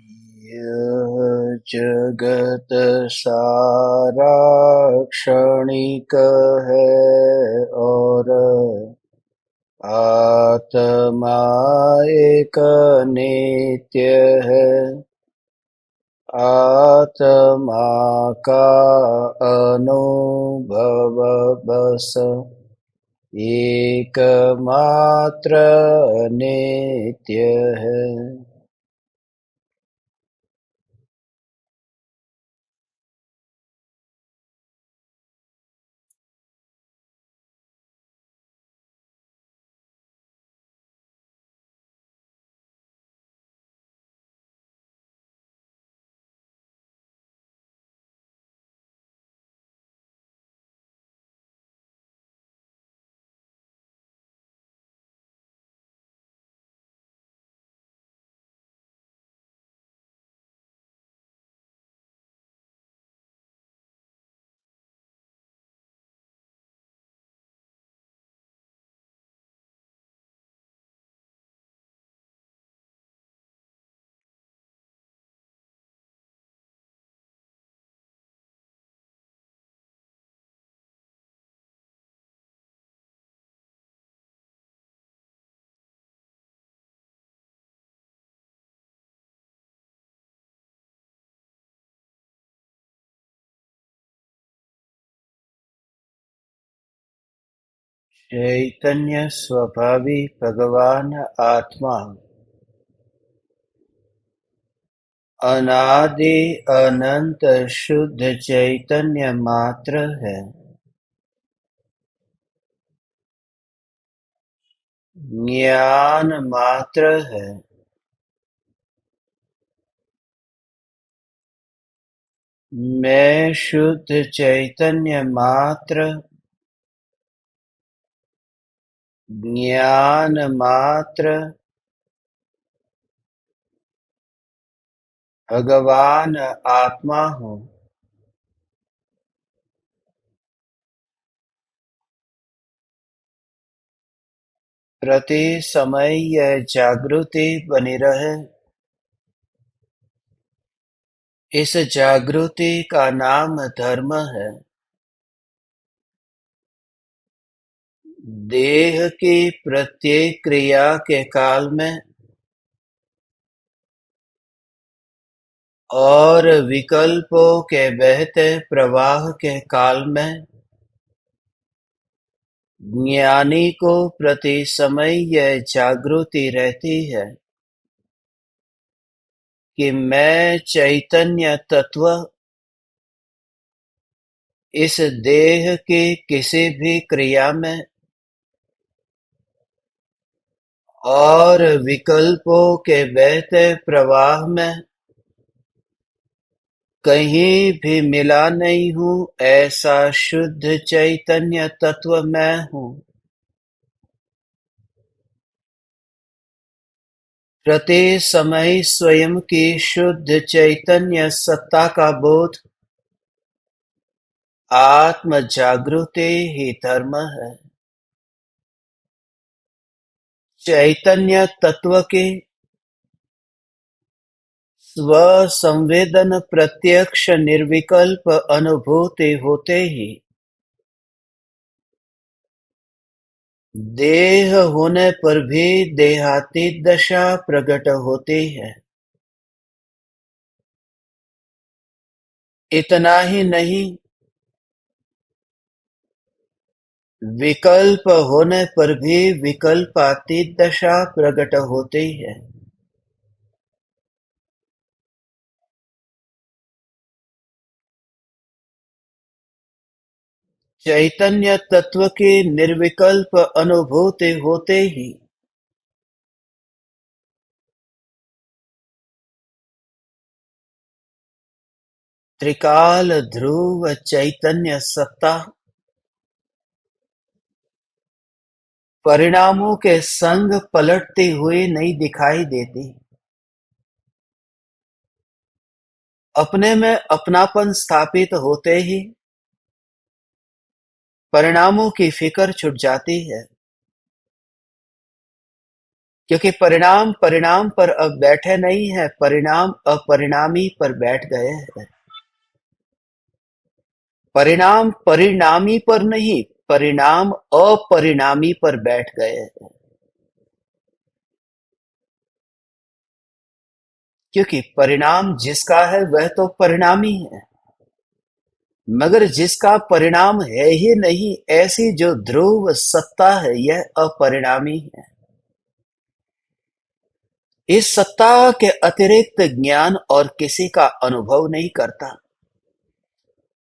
यह जगत सारा क्षणिक है और आत्मा एक नित्य है। आत्मा का अनुभव बस एकमात्र नित्य है। चैतन्य स्वभावी भगवान आत्मा अनादि अनंत शुद्ध चैतन्य मात्र है। ज्ञान मात्र है। मैं शुद्ध चैतन्य मात्र, ज्ञान मात्र, भगवान आत्मा हूँ। प्रति समय यह जागृति बनी रहे। इस जागृति का नाम धर्म है। देह की प्रत्येक क्रिया के काल में और विकल्पों के बहते प्रवाह के काल में ज्ञानी को प्रति समय यह जागृति रहती है कि मैं चैतन्य तत्व इस देह की किसी भी क्रिया में और विकल्पों के बहते प्रवाह में कहीं भी मिला नहीं हूँ। ऐसा शुद्ध चैतन्य तत्व मैं हूँ। प्रति समय स्वयं की शुद्ध चैतन्य सत्ता का बोध आत्म जागृति ही धर्म है। चैतन्य तत्व की स्व-संवेदन प्रत्यक्ष निर्विकल्प अनुभूति होते ही देह होने पर भी देहातीत दशा प्रकट होती है। इतना ही नहीं, विकल्प होने पर भी विकल्पातीत दशा प्रकट होती है। चैतन्य तत्व की निर्विकल्प अनुभूति होते ही त्रिकाल ध्रुव चैतन्य सत्ता परिणामों के संग पलटती हुई नहीं दिखाई देती। अपने में अपनापन स्थापित होते ही परिणामों की फिक्र छूट जाती है। क्योंकि परिणाम परिणाम पर अब बैठे नहीं है, परिणाम अपरिणामी पर बैठ गए हैं। परिणाम परिणामी पर नहीं, परिणाम अपरिणामी पर बैठ गए हैं। क्योंकि परिणाम जिसका है वह तो परिणामी है, मगर जिसका परिणाम है ही नहीं, ऐसी जो ध्रुव सत्ता है यह अपरिणामी है। इस सत्ता के अतिरिक्त ज्ञान और किसी का अनुभव नहीं करता।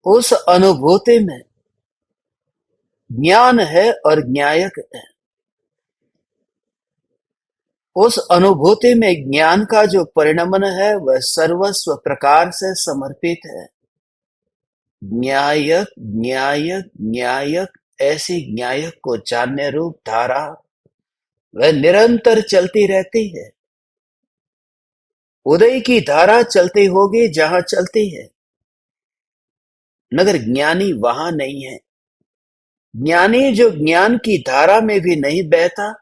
उस अनुभूति में ज्ञान है और ज्ञायक है। उस अनुभूति में ज्ञान का जो परिणमन है वह सर्वस्व प्रकार से समर्पित है। न्यायक न्यायक न्यायक, ऐसी न्यायक को जानने रूप धारा वह निरंतर चलती रहती है। उदय की धारा चलती होगी जहां चलती है, मगर ज्ञानी वहां नहीं है। ज्ञानी जो ज्ञान की धारा में भी नहीं बहता,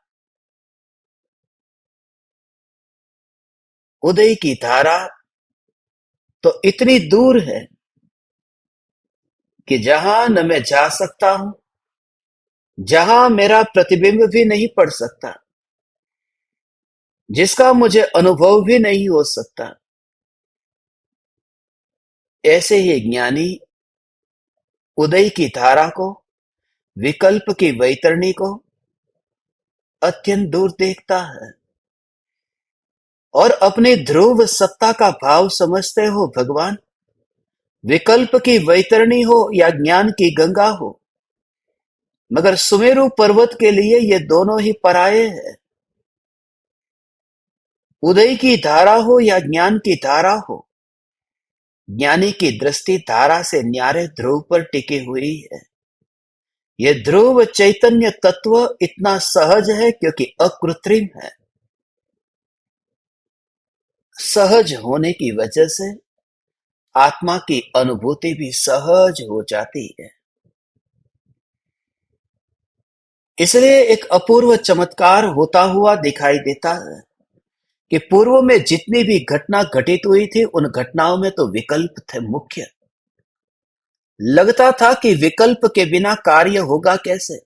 उदय की धारा तो इतनी दूर है कि जहां न मैं जा सकता हूं, जहां मेरा प्रतिबिंब भी नहीं पड़ सकता, जिसका मुझे अनुभव भी नहीं हो सकता, ऐसे ही ज्ञानी उदय की धारा को, विकल्प की वैतरणी को अत्यंत दूर देखता है और अपनी ध्रुव सत्ता का भाव समझते हो भगवान। विकल्प की वैतरणी हो या ज्ञान की गंगा हो, मगर सुमेरु पर्वत के लिए ये दोनों ही पराये हैं। उदय की धारा हो या ज्ञान की धारा हो, ज्ञानी की दृष्टि धारा से न्यारे ध्रुव पर टिकी हुई है। यह ध्रुव चैतन्य तत्व इतना सहज है क्योंकि अकृत्रिम है। सहज होने की वजह से आत्मा की अनुभूति भी सहज हो जाती है। इसलिए एक अपूर्व चमत्कार होता हुआ दिखाई देता है कि पूर्व में जितनी भी घटना घटित हुई थी, उन घटनाओं में तो विकल्प थे मुख्य। लगता था कि विकल्प के बिना कार्य होगा कैसे,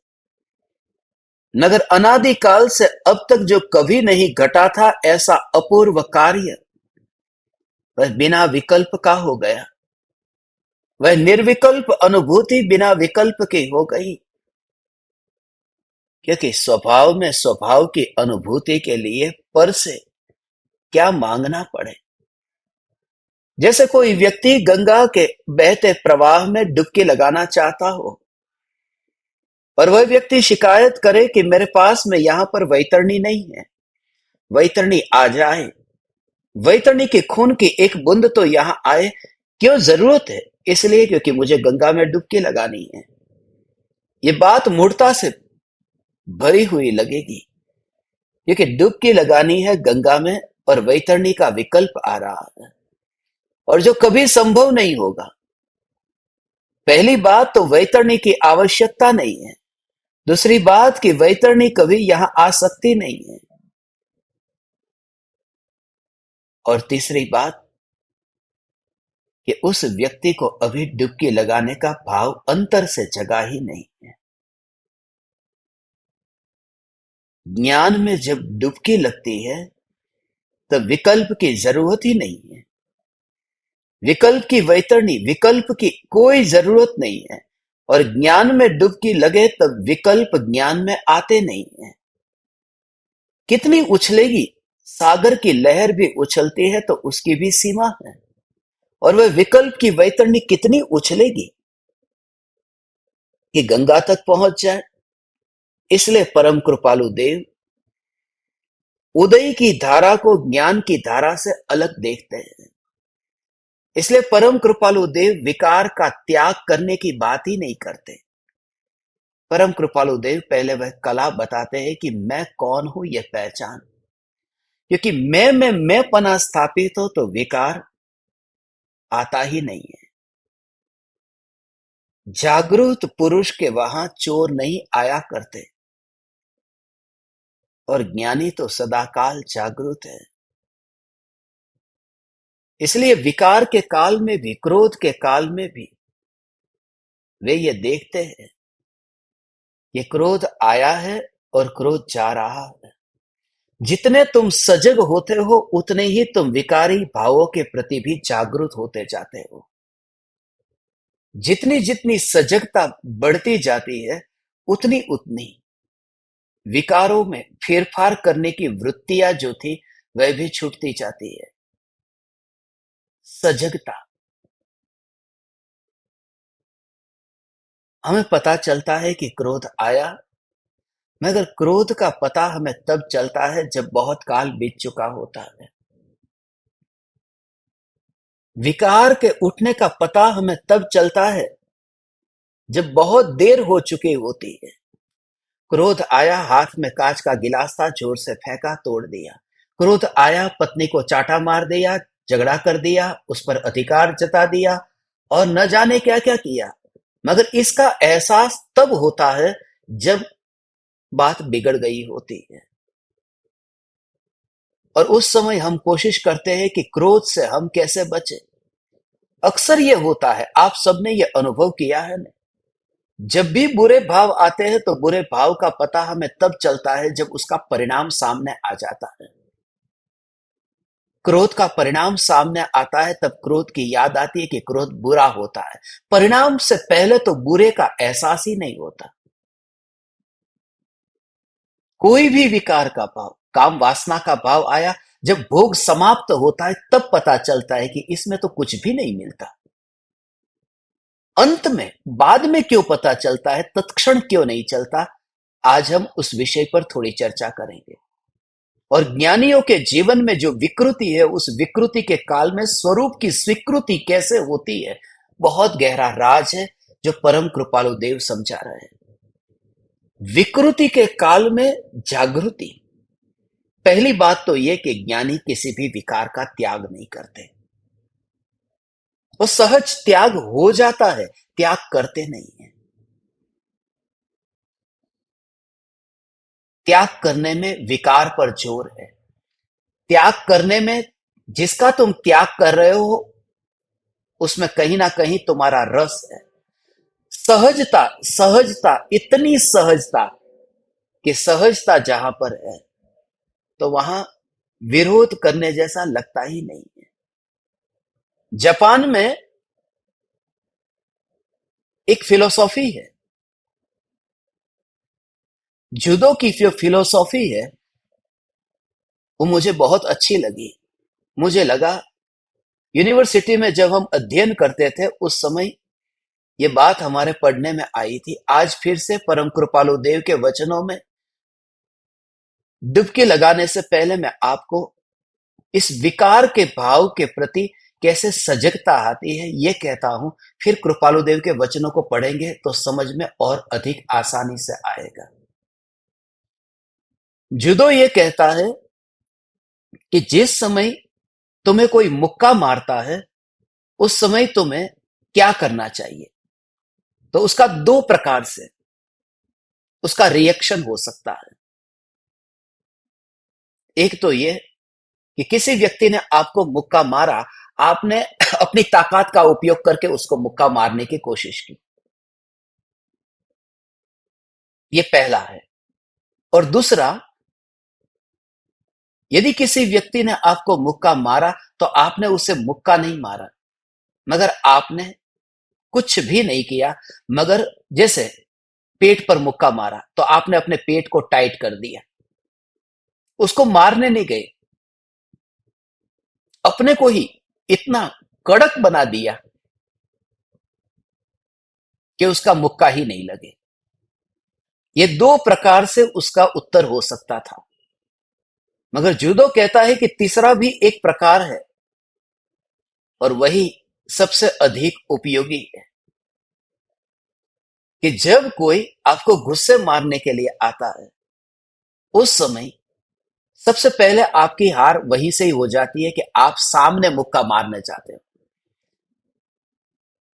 मगर अनादिकाल से अब तक जो कभी नहीं घटा था ऐसा अपूर्व कार्य, वह बिना विकल्प का हो गया। वह निर्विकल्प अनुभूति बिना विकल्प की हो गई, क्योंकि स्वभाव में स्वभाव की अनुभूति के लिए पर से क्या मांगना पड़े। जैसे कोई व्यक्ति गंगा के बहते प्रवाह में डुबकी लगाना चाहता हो और वह व्यक्ति शिकायत करे कि मेरे पास में यहां पर वैतरणी नहीं है। वैतरणी आ जाए, वैतरणी के खून की एक बूंद तो यहां आए। क्यों जरूरत है? इसलिए क्योंकि मुझे गंगा में डुबकी लगानी है। ये बात मूर्खता से भरी हुई लगेगी, क्योंकि डुबकी लगानी है गंगा में और वैतरणी का विकल्प आ रहा है, और जो कभी संभव नहीं होगा। पहली बात तो वैतरणी की आवश्यकता नहीं है। दूसरी बात कि वैतरणी कभी यहां आ सकती नहीं है। और तीसरी बात कि उस व्यक्ति को अभी डुबकी लगाने का भाव अंतर से जगा ही नहीं है। ज्ञान में जब डुबकी लगती है तब विकल्प की जरूरत ही नहीं है। विकल्प की वैतरणी, विकल्प की कोई जरूरत नहीं है। और ज्ञान में डुबकी लगे तब विकल्प ज्ञान में आते नहीं है। कितनी उछलेगी? सागर की लहर भी उछलती है तो उसकी भी सीमा है। और वह विकल्प की वैतरणी कितनी उछलेगी कि गंगा तक पहुंच जाए। इसलिए परम कृपालु देव उदय की धारा को ज्ञान की धारा से अलग देखते हैं। इसलिए परम कृपालु देव विकार का त्याग करने की बात ही नहीं करते। परम कृपालु देव पहले वह कला बताते हैं कि मैं कौन हूं यह पहचान। क्योंकि मैं पना स्थापित हो तो विकार आता ही नहीं है। जागृत पुरुष के वहां चोर नहीं आया करते। और ज्ञानी तो सदाकाल जागृत है। इसलिए विकार के काल में भी, क्रोध के काल में भी वे ये देखते हैं कि क्रोध आया है और क्रोध जा रहा है। जितने तुम सजग होते हो उतने ही तुम विकारी भावों के प्रति भी जागरूक होते जाते हो। जितनी जितनी सजगता बढ़ती जाती है उतनी उतनी विकारों में फेरफार करने की वृत्तियां जो थी वह भी छूटती जाती है। सजगता, हमें पता चलता है कि क्रोध आया, मगर क्रोध का पता हमें तब चलता है जब बहुत काल बीत चुका होता है। विकार के उठने का पता हमें तब चलता है जब बहुत देर हो चुकी होती है। क्रोध आया, हाथ में कांच का गिलास था, जोर से फेंका, तोड़ दिया। क्रोध आया, पत्नी को चाटा मार दिया, झगड़ा कर दिया, उस पर अधिकार जता दिया और न जाने क्या क्या किया। मगर इसका एहसास तब होता है जब बात बिगड़ गई होती है, और उस समय हम कोशिश करते हैं कि क्रोध से हम कैसे बचें। अक्सर ये होता है, आप सबने ये अनुभव किया है ना, जब भी बुरे भाव आते हैं तो बुरे भाव का पता हमें तब चलता है जब उसका परिणाम सामने आ जाता है। क्रोध का परिणाम सामने आता है तब क्रोध की याद आती है कि क्रोध बुरा होता है। परिणाम से पहले तो बुरे का एहसास ही नहीं होता। कोई भी विकार का भाव, काम वासना का भाव आया, जब भोग समाप्त होता है तब पता चलता है कि इसमें तो कुछ भी नहीं मिलता। अंत में, बाद में क्यों पता चलता है, तत्क्षण क्यों नहीं चलता, आज हम उस विषय पर थोड़ी चर्चा करेंगे। और ज्ञानियों के जीवन में जो विकृति है, उस विकृति के काल में स्वरूप की स्वीकृति कैसे होती है, बहुत गहरा राज है जो परम कृपालु देव समझा रहे हैं। विकृति के काल में जागृति। पहली बात तो यह कि ज्ञानी किसी भी विकार का त्याग नहीं करते। वो सहज त्याग हो जाता है, त्याग करते नहीं है। त्याग करने में विकार पर जोर है। त्याग करने में, जिसका तुम त्याग कर रहे हो उसमें कहीं ना कहीं तुम्हारा रस है। सहजता, सहजता, इतनी सहजता कि सहजता जहां पर है तो वहां विरोध करने जैसा लगता ही नहीं है। जापान में एक फिलोसॉफी है, जूडो की जो फिलोसॉफी है वो मुझे बहुत अच्छी लगी। मुझे लगा, यूनिवर्सिटी में जब हम अध्ययन करते थे उस समय ये बात हमारे पढ़ने में आई थी। आज फिर से परम कृपालु देव के वचनों में डुबकी लगाने से पहले मैं आपको इस विकार के भाव के प्रति कैसे सजगता आती है ये कहता हूं, फिर कृपालु देव के वचनों को पढ़ेंगे तो समझ में और अधिक आसानी से आएगा। जुदो ये कहता है कि जिस समय तुम्हें कोई मुक्का मारता है उस समय तुम्हें क्या करना चाहिए। तो उसका दो प्रकार से उसका रिएक्शन हो सकता है। एक तो ये कि किसी व्यक्ति ने आपको मुक्का मारा, आपने अपनी ताकत का उपयोग करके उसको मुक्का मारने की कोशिश की, ये पहला है। और दूसरा, यदि किसी व्यक्ति ने आपको मुक्का मारा तो आपने उसे मुक्का नहीं मारा, मगर आपने कुछ भी नहीं किया, मगर जैसे पेट पर मुक्का मारा तो आपने अपने पेट को टाइट कर दिया, उसको मारने नहीं गए, अपने को ही इतना कड़क बना दिया कि उसका मुक्का ही नहीं लगे। ये दो प्रकार से उसका उत्तर हो सकता था, मगर जूडो कहता है कि तीसरा भी एक प्रकार है और वही सबसे अधिक उपयोगी है कि जब कोई आपको गुस्से मारने के लिए आता है उस समय सबसे पहले आपकी हार वहीं से ही हो जाती है कि आप सामने मुक्का मारने चाहते हो।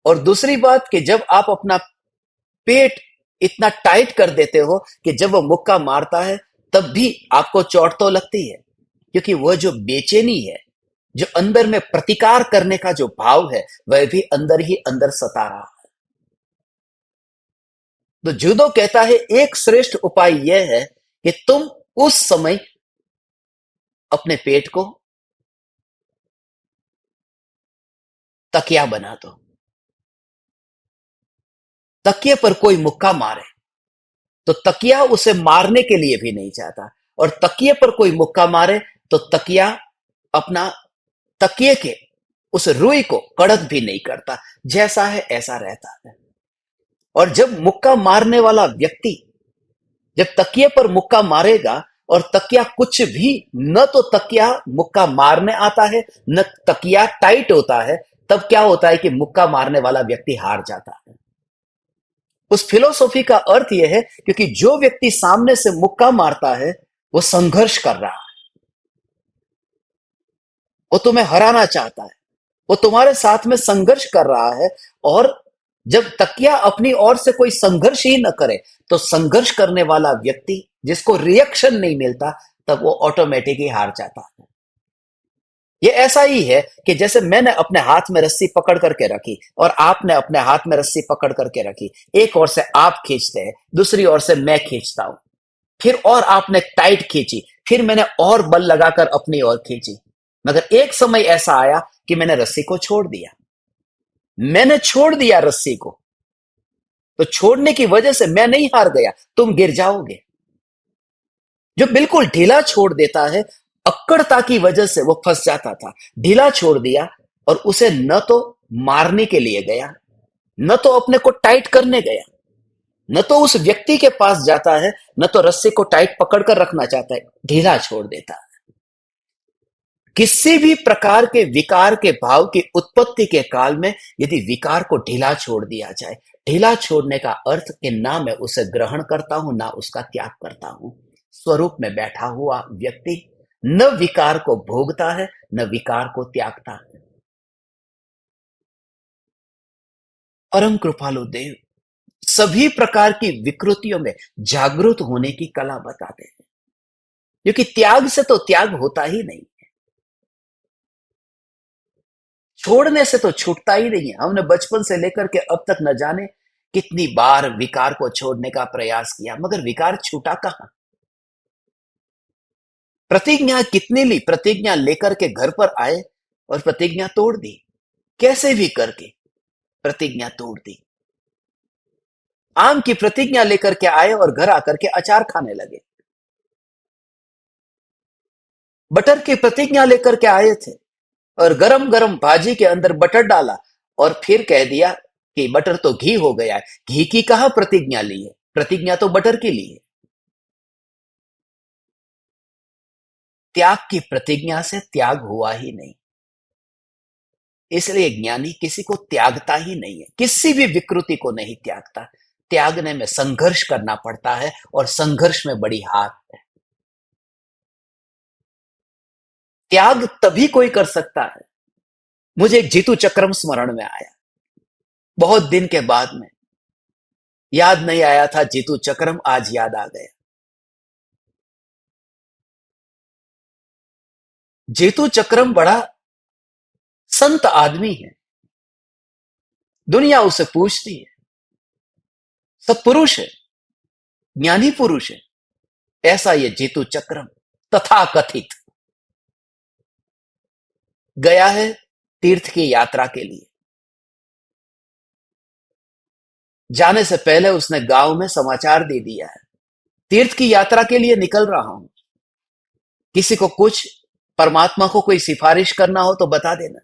और दूसरी बात कि जब आप अपना पेट इतना टाइट कर देते हो कि जब वो मुक्का मारता है तब भी आपको चोट तो लगती है, क्योंकि वह जो बेचैनी है, जो अंदर में प्रतिकार करने का जो भाव है, वह भी अंदर ही अंदर सता रहा है। तो जूदो कहता है एक श्रेष्ठ उपाय यह है कि तुम उस समय अपने पेट को तकिया बना दो। तकिए पर कोई मुक्का मारे तो तकिया उसे मारने के लिए भी नहीं चाहता, और तकिए पर कोई मुक्का मारे तो तकिया अपना तकिए के उस रुई को कड़क भी नहीं करता, जैसा है ऐसा रहता है। और जब मुक्का मारने वाला व्यक्ति जब तकिए पर मुक्का मारेगा और तकिया कुछ भी, न तो तकिया मुक्का मारने आता है, न तकिया टाइट होता है, तब क्या होता है कि मुक्का मारने वाला व्यक्ति हार जाता है। उस फिलोसॉफी का अर्थ यह है, क्योंकि जो व्यक्ति सामने से मुक्का मारता है वो संघर्ष कर रहा है, वो तुम्हें हराना चाहता है, वो तुम्हारे साथ में संघर्ष कर रहा है। और जब तकिया अपनी ओर से कोई संघर्ष ही न करे, तो संघर्ष करने वाला व्यक्ति जिसको रिएक्शन नहीं मिलता, तब वो ऑटोमेटिक ही हार जाता है। ये ऐसा ही है कि जैसे मैंने अपने हाथ में रस्सी पकड़ करके रखी और आपने अपने हाथ में रस्सी पकड़ करके रखी, एक ओर से आप खींचते हैं, दूसरी ओर से मैं खींचता हूं, फिर और आपने टाइट खींची, फिर मैंने और बल लगाकर अपनी ओर खींची, मगर एक समय ऐसा आया कि मैंने रस्सी को छोड़ दिया। मैंने छोड़ दिया रस्सी को, तो छोड़ने की वजह से मैं नहीं हार गया, तुम गिर जाओगे। जो बिल्कुल ढीला छोड़ देता है, अक्कड़ता की वजह से वो फंस जाता था, ढीला छोड़ दिया और उसे न तो मारने के लिए गया, न तो अपने को टाइट करने गया, न तो उस व्यक्ति के पास जाता है, न तो रस्सी को टाइट पकड़ कर रखना चाहता है, ढीला छोड़ देता है। किसी भी प्रकार के विकार के भाव की उत्पत्ति के काल में यदि विकार को ढीला छोड़ दिया जाए, ढीला छोड़ने का अर्थ कि ना मैं उसे ग्रहण करता हूं, ना उसका त्याग करता हूं। स्वरूप में बैठा हुआ व्यक्ति न विकार को भोगता है, न विकार को त्यागता है। परम कृपालु देव सभी प्रकार की विकृतियों में जागरूक होने की कला बताते हैं, क्योंकि त्याग से तो त्याग होता ही नहीं, छोड़ने से तो छूटता ही नहीं है। हमने बचपन से लेकर के अब तक न जाने कितनी बार विकार को छोड़ने का प्रयास किया, मगर विकार छूटा कहां। प्रतिज्ञा कितनी ली, प्रतिज्ञा लेकर के घर पर आए और प्रतिज्ञा तोड़ दी, कैसे भी करके प्रतिज्ञा तोड़ दी। आम की प्रतिज्ञा लेकर के आए और घर आकर के अचार खाने लगे। बटर की प्रतिज्ञा लेकर के आए थे और गरम गरम भाजी के अंदर बटर डाला और फिर कह दिया कि बटर तो घी हो गया है। घी की कहां प्रतिज्ञा ली है, प्रतिज्ञा तो बटर की ली है। त्याग की प्रतिज्ञा से त्याग हुआ ही नहीं, इसलिए ज्ञानी किसी को त्यागता ही नहीं है, किसी भी विकृति को नहीं त्यागता। त्यागने में संघर्ष करना पड़ता है और संघर्ष में बड़ी हार है। त्याग तभी कोई कर सकता है। मुझे एक जीतू चक्रम स्मरण में आया, बहुत दिन के बाद में। याद नहीं आया था जीतू चक्रम, आज याद आ गया। जीतू चक्रम बड़ा संत आदमी है, दुनिया उसे पूछती है, सब पुरुष है, ज्ञानी पुरुष है। ऐसा ये जीतू चक्रम तथा कथित गया है तीर्थ की यात्रा के लिए। जाने से पहले उसने गांव में समाचार दे दिया है, तीर्थ की यात्रा के लिए निकल रहा हूं, किसी को कुछ परमात्मा को कोई सिफारिश करना हो तो बता देना।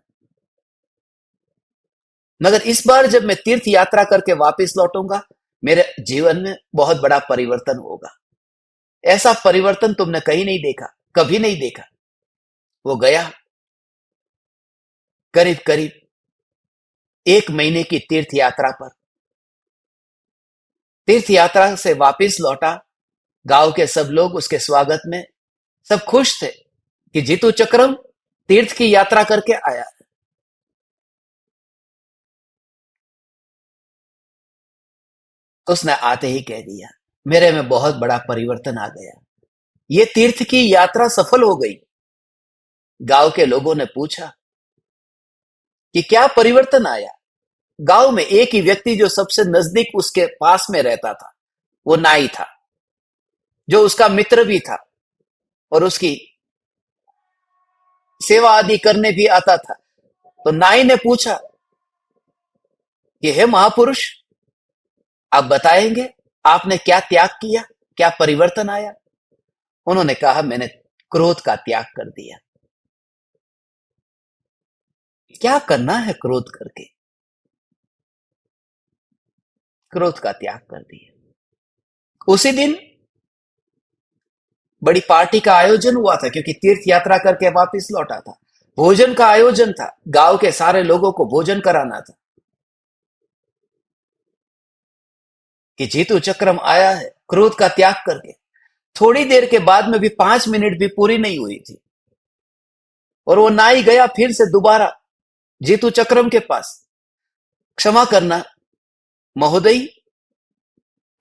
मगर इस बार जब मैं तीर्थ यात्रा करके वापस लौटूंगा, मेरे जीवन में बहुत बड़ा परिवर्तन होगा। ऐसा परिवर्तन तुमने कहीं नहीं देखा, कभी नहीं देखा। वो गया, करीब करीब 1 महीने की तीर्थ यात्रा पर, तीर्थ यात्रा से वापस लौटा। गांव के सब लोग उसके स्वागत में सब खुश थे कि जीतू चक्रम तीर्थ की यात्रा करके आया। उसने आते ही कह दिया, मेरे में बहुत बड़ा परिवर्तन आ गया। ये तीर्थ की यात्रा सफल हो गई। गांव के लोगों ने पूछा कि क्या परिवर्तन आया। गांव में एक ही व्यक्ति जो सबसे नजदीक उसके पास में रहता था, वो नाई था, जो उसका मित्र भी था और उसकी सेवा आदि करने भी आता था। तो नाई ने पूछा कि हे महापुरुष, आप बताएंगे आपने क्या त्याग किया, क्या परिवर्तन आया। उन्होंने कहा, मैंने क्रोध का त्याग कर दिया। क्या करना है क्रोध करके? क्रोध का त्याग कर दिया। उसी दिन बड़ी पार्टी का आयोजन हुआ था, क्योंकि तीर्थ यात्रा करके वापस लौटा था। भोजन का आयोजन था, गांव के सारे लोगों को भोजन कराना था कि जीतू चक्रम आया है क्रोध का त्याग करके। थोड़ी देर के बाद में भी 5 मिनट भी पूरी नहीं हुई थी और वो नाई गया फिर से दोबारा जीतू चक्रम के पास। क्षमा करना महोदय,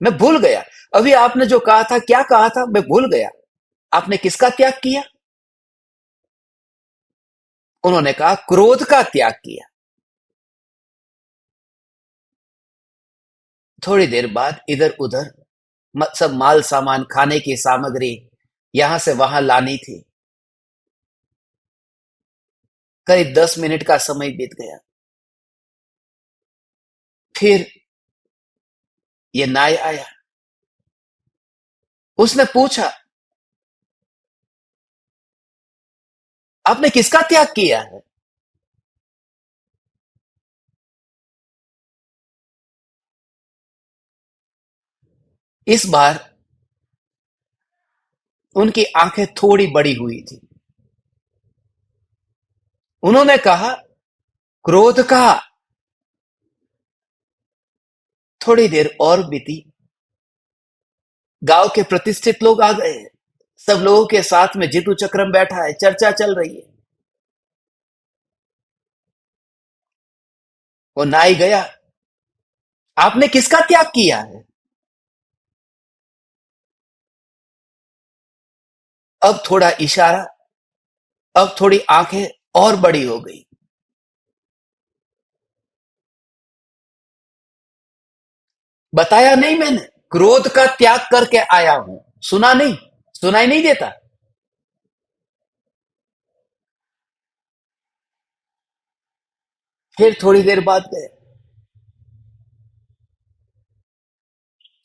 मैं भूल गया, अभी आपने जो कहा था, क्या कहा था, मैं भूल गया। आपने किसका त्याग किया? उन्होंने कहा, क्रोध का त्याग किया। थोड़ी देर बाद इधर उधर सब माल सामान, खाने की सामग्री यहां से वहां लानी थी। करीब 10 मिनट का समय बीत गया। फिर ये नाई आया। उसने पूछा, आपने किसका त्याग किया है? इस बार उनकी आंखें थोड़ी बड़ी हुई थी। उन्होंने कहा, क्रोध का। थोड़ी देर और बीती। गांव के प्रतिष्ठित लोग आ गए। सब लोगों के साथ में जीतू चक्रम बैठा है, चर्चा चल रही है। वो नाई गया, आपने किसका त्याग किया है? अब थोड़ा इशारा, अब थोड़ी आंखें और बड़ी हो गई। बताया नहीं मैंने, क्रोध का त्याग करके आया हूं। सुना नहीं? सुनाई नहीं देता? फिर थोड़ी देर बाद गए।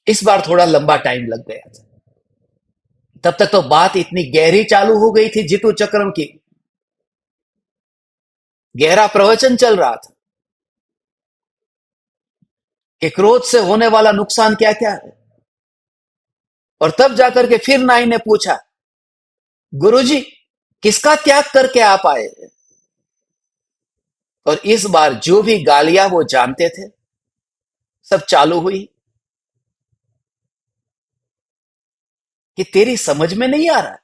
इस बार थोड़ा लंबा टाइम लग गया था। तब तक तो बात इतनी गहरी चालू हो गई थी जीतू चक्रम की। गहरा प्रवचन चल रहा था कि क्रोध से होने वाला नुकसान क्या क्या है। और तब जाकर के फिर नाई ने पूछा, गुरुजी, किसका त्याग करके आप आए? और इस बार जो भी गालियां वो जानते थे, सब चालू हुई कि तेरी समझ में नहीं आ रहा,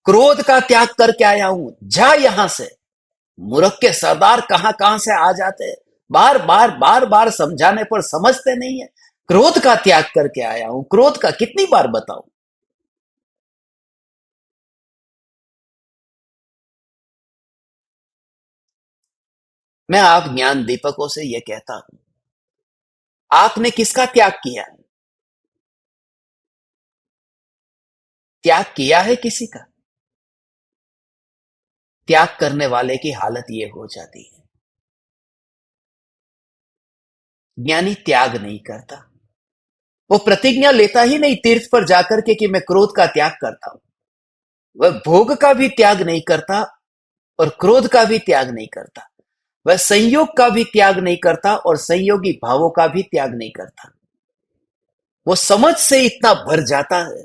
क्रोध का त्याग करके आया हूं, जा यहां से। मूर्ख के सरदार कहां कहां से आ जाते हैं, बार बार बार बार समझाने पर समझते नहीं है। क्रोध का त्याग करके आया हूं, क्रोध का कितनी बार बताऊं। मैं आप ज्ञान दीपकों से यह कहता हूं, आपने किसका त्याग किया है? त्याग किया है किसी का? त्याग करने वाले की हालत यह हो जाती है। ज्ञानी त्याग नहीं करता। वो प्रतिज्ञा लेता ही नहीं तीर्थ पर जाकर के कि मैं क्रोध का त्याग करता हूं। वह भोग का भी त्याग नहीं करता और क्रोध का भी त्याग नहीं करता। वह संयोग का भी त्याग नहीं करता और संयोगी भावों का भी त्याग नहीं करता। वो समझ से इतना भर जाता है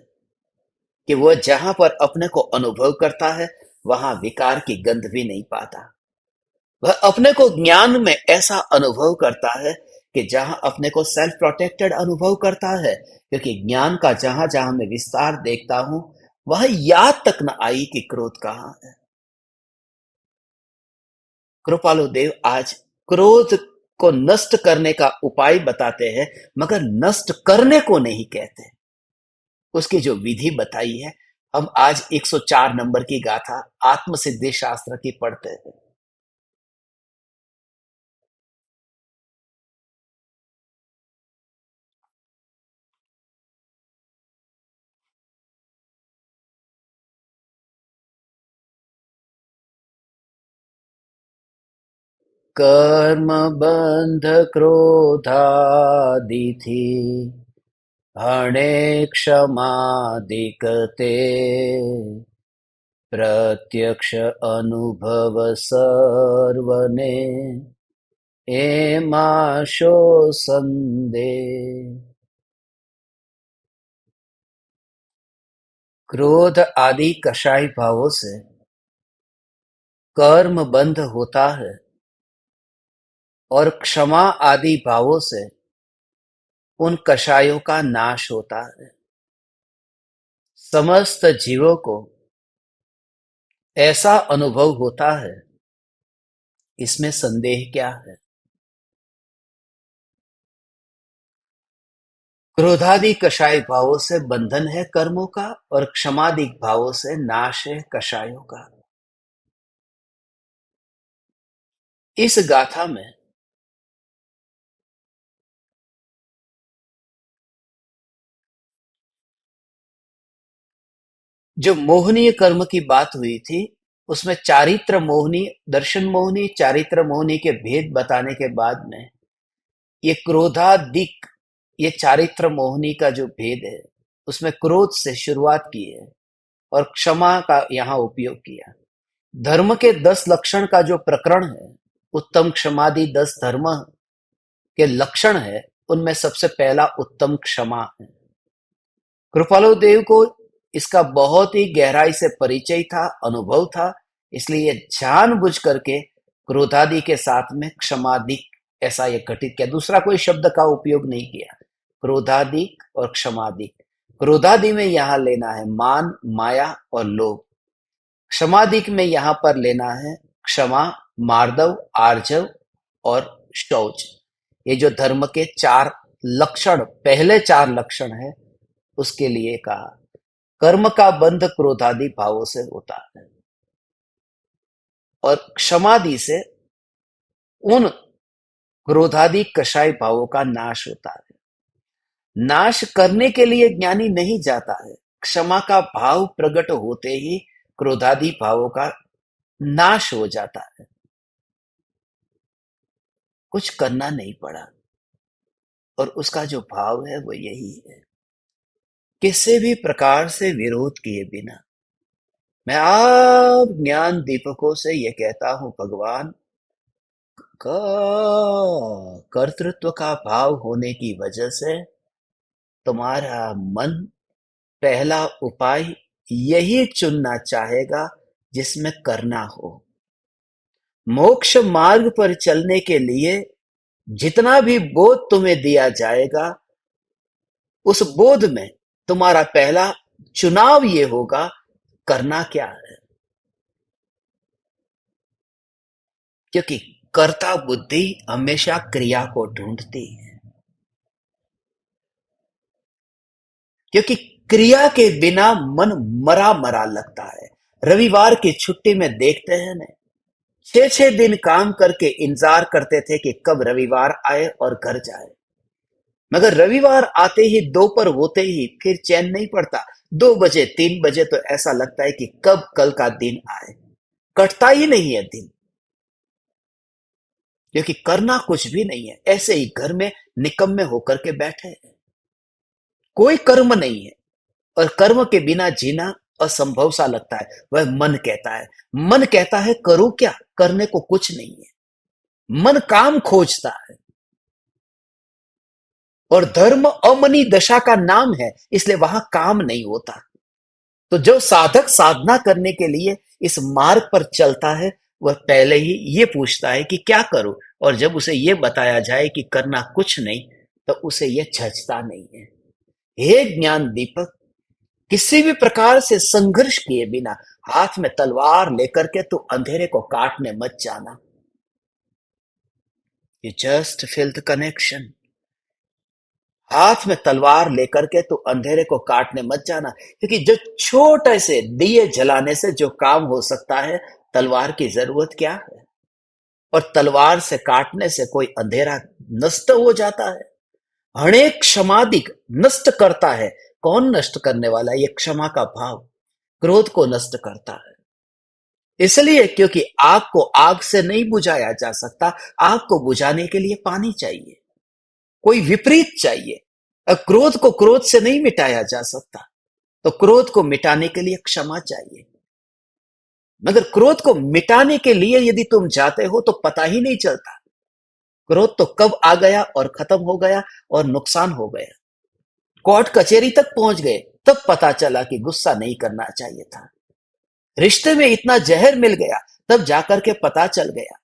कि वह जहां पर अपने को अनुभव करता है, वहां विकार की गंध भी नहीं पाता। वह अपने को ज्ञान में ऐसा अनुभव करता है कि जहां अपने को सेल्फ प्रोटेक्टेड अनुभव करता है, क्योंकि ज्ञान का जहां जहां मैं विस्तार देखता हूं, वह याद तक न आई कि क्रोध कहां है। कृपालु देव आज क्रोध को नष्ट करने का उपाय बताते हैं, मगर नष्ट करने को नहीं कहते। उसकी जो विधि बताई है, हम आज 104 नंबर की गाथा आत्म सिद्धि शास्त्र की पढ़ते हैं। कर्म बंध क्रोधादि थी, हणे क्षमादिक ते, प्रत्यक्ष अनुभव सर्वने, एमाशो संदे। क्रोध आदि कषाय भावों से कर्म बंध होता है और क्षमा आदि भावों से उन कषायों का नाश होता है। समस्त जीवों को ऐसा अनुभव होता है, इसमें संदेह क्या है। क्रोधादि कषाय भावों से बंधन है कर्मों का और क्षमादि भावों से नाश है कषायों का। इस गाथा में जो मोहनीय कर्म की बात हुई थी, उसमें चारित्र मोहनी, दर्शन मोहनी, चारित्र मोहनी के भेद बताने के बाद में ये क्रोधादिक, ये चारित्र मोहनी का जो भेद है, उसमें क्रोध से शुरुआत की है और क्षमा का यहाँ उपयोग किया। धर्म के 10 लक्षण का जो प्रकरण है, उत्तम क्षमादि 10 धर्म के लक्षण है, उनमें सबसे पहला उत्तम क्षमा है। कृपालु देव को इसका बहुत ही गहराई से परिचय था, अनुभव था, इसलिए जानबूझ करके क्रोधादि के साथ में क्षमादिक ऐसा ये घटित किया, दूसरा कोई शब्द का उपयोग नहीं किया। क्रोधादिक और क्षमादिक। क्रोधादि में यहां लेना है मान, माया और लोभ। क्षमादिक में यहां पर लेना है क्षमा, मार्दव, आर्जव और शौच। ये जो धर्म के 4 लक्षण, पहले 4 लक्षण है, उसके लिए कहा। कर्म का बंध क्रोधादि भावों से होता है और क्षमादि से उन क्रोधादि कषाय भावों का नाश होता है। नाश करने के लिए ज्ञानी नहीं जाता है, क्षमा का भाव प्रकट होते ही क्रोधादि भावों का नाश हो जाता है। कुछ करना नहीं पड़ा और उसका जो भाव है वो यही है, किसी भी प्रकार से विरोध किए बिना। मैं आप ज्ञान दीपकों से ये कहता हूं, भगवान का कर्तृत्व का भाव होने की वजह से तुम्हारा मन पहला उपाय यही चुनना चाहेगा जिसमें करना हो। मोक्ष मार्ग पर चलने के लिए जितना भी बोध तुम्हें दिया जाएगा, उस बोध में तुम्हारा पहला चुनाव ये होगा, करना क्या है। क्योंकि कर्ता बुद्धि हमेशा क्रिया को ढूंढती है, क्योंकि क्रिया के बिना मन मरा मरा लगता है। रविवार की छुट्टी में देखते हैं ना, 6-6 दिन काम करके इंतजार करते थे कि कब रविवार आए और घर जाए, मगर रविवार आते ही दोपहर होते ही फिर चैन नहीं पड़ता। 2 बजे 3 बजे तो ऐसा लगता है कि कब कल का दिन आए, कटता ही नहीं है दिन, क्योंकि करना कुछ भी नहीं है। ऐसे ही घर में निकम्मे होकर के बैठे हैं, कोई कर्म नहीं है और कर्म के बिना जीना असंभव सा लगता है। वह मन कहता है, मन कहता है करूं क्या, करने को कुछ नहीं है। मन काम खोजता है और धर्म अमनी दशा का नाम है, इसलिए वहां काम नहीं होता। तो जो साधक साधना करने के लिए इस मार्ग पर चलता है, वह पहले ही ये पूछता है कि क्या करूं, और जब उसे ये बताया जाए कि करना कुछ नहीं, तो उसे यह झचता नहीं है। हे ज्ञान दीपक, किसी भी प्रकार से संघर्ष किए बिना हाथ में तलवार लेकर के तू अंधेरे को काटने मत जाना। You just feel the connection. हाथ में तलवार लेकर के तू अंधेरे को काटने मत जाना, क्योंकि जो छोटे से दिए जलाने से जो काम हो सकता है, तलवार की जरूरत क्या है। और तलवार से काटने से कोई अंधेरा नष्ट हो जाता है। हणे क्षमादिक नष्ट करता है। कौन नष्ट करने वाला है? ये क्षमा का भाव क्रोध को नष्ट करता है। इसलिए क्योंकि आग को आग से नहीं बुझाया जा सकता, आग को बुझाने के लिए पानी चाहिए, कोई विपरीत चाहिए। और क्रोध को क्रोध से नहीं मिटाया जा सकता, तो क्रोध को मिटाने के लिए क्षमा चाहिए। मगर क्रोध को मिटाने के लिए यदि तुम जाते हो तो पता ही नहीं चलता क्रोध तो कब आ गया और खत्म हो गया और नुकसान हो गया। कोर्ट कचहरी तक पहुंच गए, तब पता चला कि गुस्सा नहीं करना चाहिए था। रिश्ते में इतना जहर मिल गया, तब जाकर के पता चल गया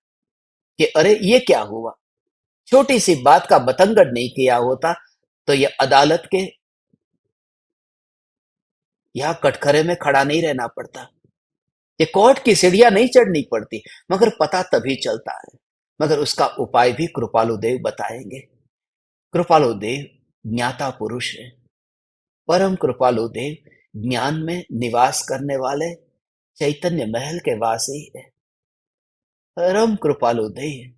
कि अरे ये क्या हुआ। छोटी सी बात का बतंगड़ नहीं किया होता तो ये अदालत के यहां कटघरे में खड़ा नहीं रहना पड़ता, ये कोर्ट की सीढ़ियां नहीं चढ़नी पड़ती। मगर पता तभी चलता है। मगर उसका उपाय भी कृपालु देव बताएंगे। कृपालु देव ज्ञाता पुरुष है। परम कृपालु देव ज्ञान में निवास करने वाले चैतन्य महल के वासी है। परम कृपालु देव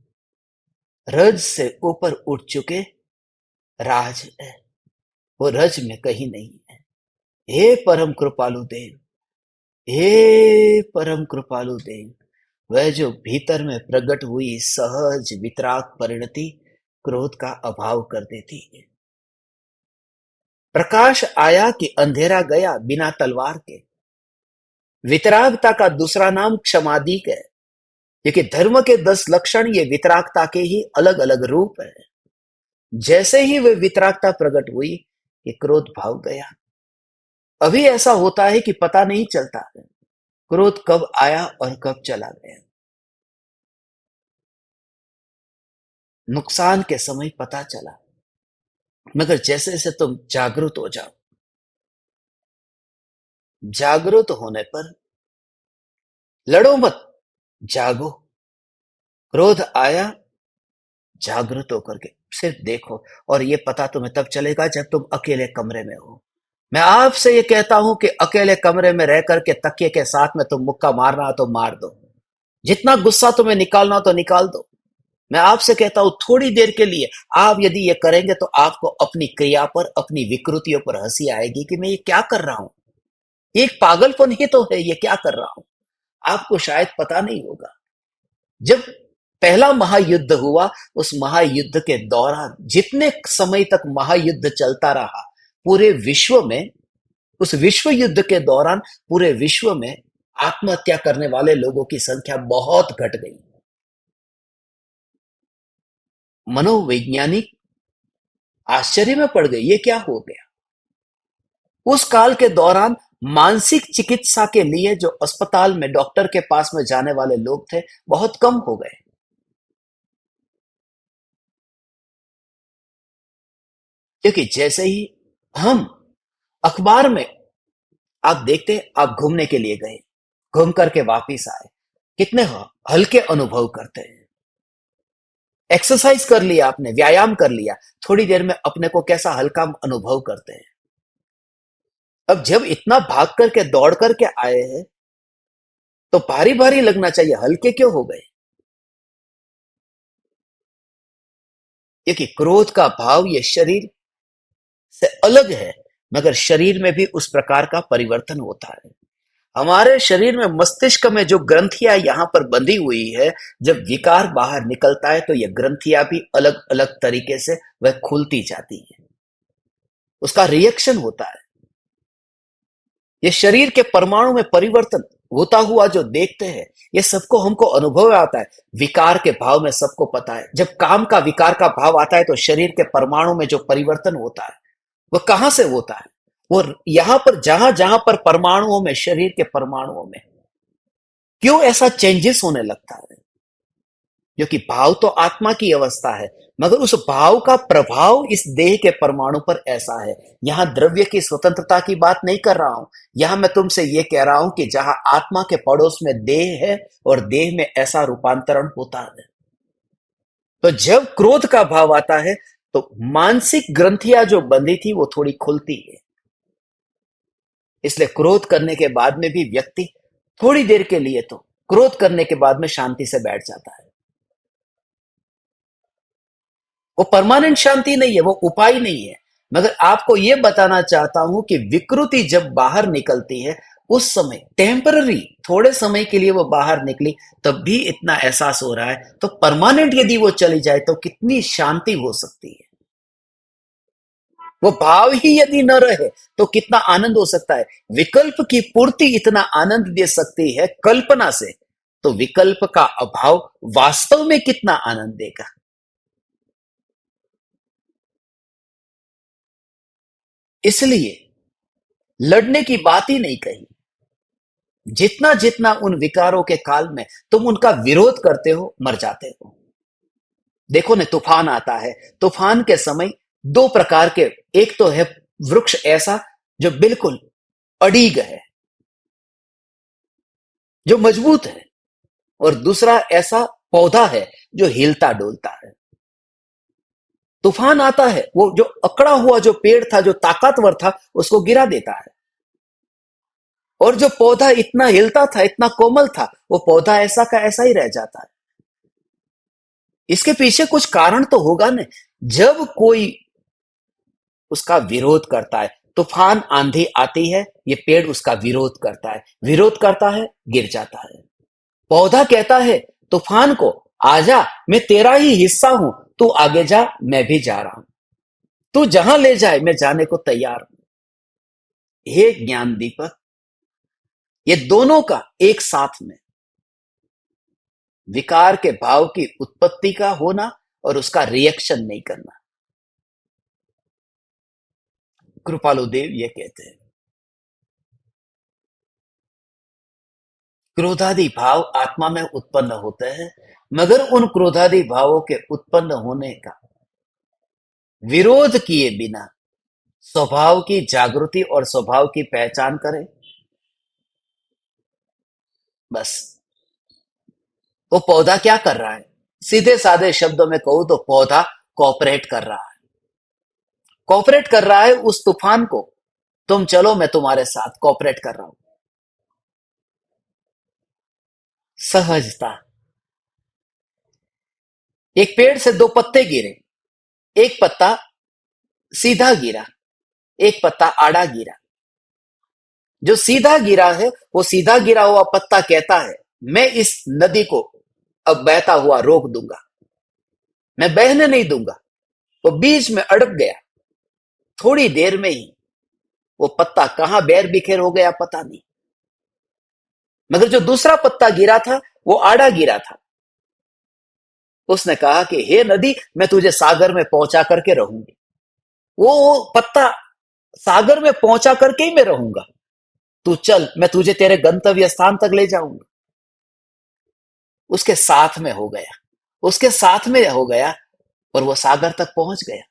रज से ऊपर उठ चुके राज है, वो रज में कहीं नहीं है। हे परम कृपालु देव, हे परम कृपालु देव, वह जो भीतर में प्रकट हुई सहज वितराग परिणति क्रोध का अभाव कर देती है। प्रकाश आया कि अंधेरा गया बिना तलवार के। वितरागता का दूसरा नाम क्षमादिक है, क्योंकि धर्म के 10 लक्षण ये वितरागता के ही अलग अलग रूप है। जैसे ही वे वितरागता प्रकट हुई कि क्रोध भाग गया। अभी ऐसा होता है कि पता नहीं चलता है क्रोध कब आया और कब चला गया। नुकसान के समय पता चला, मगर जैसे जैसे तुम जागरूक हो जाओ, जागरूक होने पर लड़ो मत, जागो। क्रोध आया, जागरूक होकर के सिर्फ देखो। और ये पता तुम्हें तब चलेगा जब तुम अकेले कमरे में हो। मैं आपसे ये कहता हूं कि अकेले कमरे में रह करके तकिए के साथ में तुम मुक्का मारना हो तो मार दो, जितना गुस्सा तुम्हें निकालना हो तो निकाल दो। मैं आपसे कहता हूं थोड़ी देर के लिए आप यदि ये करेंगे तो आपको अपनी क्रिया पर, अपनी विकृतियों पर हंसी आएगी कि मैं ये क्या कर रहा हूं, ये एक पागलपन ही तो है, ये क्या कर रहा हूं। आपको शायद पता नहीं होगा, जब पहला महायुद्ध हुआ, उस महायुद्ध के दौरान जितने समय तक महायुद्ध चलता रहा पूरे विश्व में, उस विश्व युद्ध के दौरान पूरे विश्व में आत्महत्या करने वाले लोगों की संख्या बहुत घट गई। मनोवैज्ञानिक आश्चर्य में पड़ गए, ये क्या हो गया। उस काल के दौरान मानसिक चिकित्सा के लिए जो अस्पताल में डॉक्टर के पास में जाने वाले लोग थे बहुत कम हो गए, क्योंकि जैसे ही हम अखबार में आप देखते, आप घूमने के लिए गए, घूम करके वापिस आए, कितने हल्के अनुभव करते हैं। एक्सरसाइज कर लिया आपने, व्यायाम कर लिया, थोड़ी देर में अपने को कैसा हल्का अनुभव करते हैं। अब जब इतना भाग करके दौड़ करके आए हैं तो भारी भारी लगना चाहिए, हल्के क्यों हो गए। क्योंकि क्रोध का भाव ये शरीर से अलग है, मगर शरीर में भी उस प्रकार का परिवर्तन होता है। हमारे शरीर में मस्तिष्क में जो ग्रंथियां यहां पर बंधी हुई है, जब विकार बाहर निकलता है तो ये ग्रंथियां भी अलग अलग तरीके से वह खुलती जाती है, उसका रिएक्शन होता है। ये शरीर के परमाणु में परिवर्तन होता हुआ जो देखते हैं, ये सबको हमको अनुभव आता है। विकार के भाव में सबको पता है, जब काम का विकार का भाव आता है तो शरीर के परमाणु में जो परिवर्तन होता है वो कहां से होता है। वो यहां पर जहां जहां पर परमाणुओं में, शरीर के परमाणुओं में क्यों ऐसा चेंजेस होने लगता है। क्योंकि भाव तो आत्मा की अवस्था है, मगर उस भाव का प्रभाव इस देह के परमाणु पर ऐसा है। यहां द्रव्य की स्वतंत्रता की बात नहीं कर रहा हूं, यहां मैं तुमसे यह कह रहा हूं कि जहां आत्मा के पड़ोस में देह है और देह में ऐसा रूपांतरण होता है। तो जब क्रोध का भाव आता है तो मानसिक ग्रंथियां जो बंधी थी वो थोड़ी खुलती है। इसलिए क्रोध करने के बाद में भी व्यक्ति थोड़ी देर के लिए तो क्रोध करने के बाद में शांति से बैठ जाता है। वो परमानेंट शांति नहीं है, वो उपाय नहीं है। मगर आपको यह बताना चाहता हूं कि विकृति जब बाहर निकलती है, उस समय टेम्पररी थोड़े समय के लिए वो बाहर निकली, तब भी इतना एहसास हो रहा है, तो परमानेंट यदि वो चली जाए तो कितनी शांति हो सकती है। वो भाव ही यदि न रहे तो कितना आनंद हो सकता है। विकल्प की पूर्ति इतना आनंद दे सकती है कल्पना से, तो विकल्प का अभाव वास्तव में कितना आनंद देगा। इसलिए लड़ने की बात ही नहीं कही। जितना जितना उन विकारों के काल में तुम उनका विरोध करते हो, मर जाते हो। देखो ने, तूफान आता है, तूफान के समय दो प्रकार के, एक तो है वृक्ष ऐसा जो बिल्कुल अड़ीग है, जो मजबूत है, और दूसरा ऐसा पौधा है जो हिलता डोलता है। तूफान आता है, वो जो अकड़ा हुआ जो पेड़ था, जो ताकतवर था, उसको गिरा देता है। और जो पौधा इतना हिलता था, इतना कोमल था, वो पौधा ऐसा का ऐसा ही रह जाता है। इसके पीछे कुछ कारण तो होगा ना। जब कोई उसका विरोध करता है, तूफान आंधी आती है, ये पेड़ उसका विरोध करता है, गिर जाता है। पौधा कहता है तूफान को, आजा, मैं तेरा ही हिस्सा हूं, तू आगे जा, मैं भी जा रहा हूं, तू जहां ले जाए मैं जाने को तैयार हूं। हे ज्ञान दीपक, ये दोनों का एक साथ में विकार के भाव की उत्पत्ति का होना और उसका रिएक्शन नहीं करना। कृपालु देव ये कहते हैं, क्रोधादि भाव आत्मा में उत्पन्न होते हैं, मगर उन क्रोधादि भावों के उत्पन्न होने का विरोध किए बिना स्वभाव की जागृति और स्वभाव की पहचान करें, बस। वो पौधा क्या कर रहा है? सीधे साधे शब्दों में कहूं तो पौधा कॉपरेट कर रहा है। कॉपरेट कर रहा है उस तूफान को, तुम चलो, मैं तुम्हारे साथ कॉपरेट कर रहा हूं। सहजता। एक पेड़ से दो पत्ते गिरे, एक पत्ता सीधा गिरा, एक पत्ता आड़ा गिरा। जो सीधा गिरा है, वो सीधा गिरा हुआ पत्ता कहता है, मैं इस नदी को अब बहता हुआ रोक दूंगा, मैं बहने नहीं दूंगा। वो बीच में अड़क गया। थोड़ी देर में ही वो पत्ता कहां बैर बिखेर हो गया पता नहीं। मगर जो दूसरा पत्ता गिरा था, वो आड़ा गिरा था। उसने कहा कि हे नदी, मैं तुझे सागर में पहुंचा करके रहूंगी। वो पत्ता सागर में पहुंचा करके ही मैं रहूंगा, तू चल, मैं तुझे तेरे गंतव्य स्थान तक ले जाऊंगा। उसके साथ में हो गया, उसके साथ में हो गया, और वो सागर तक पहुंच गया।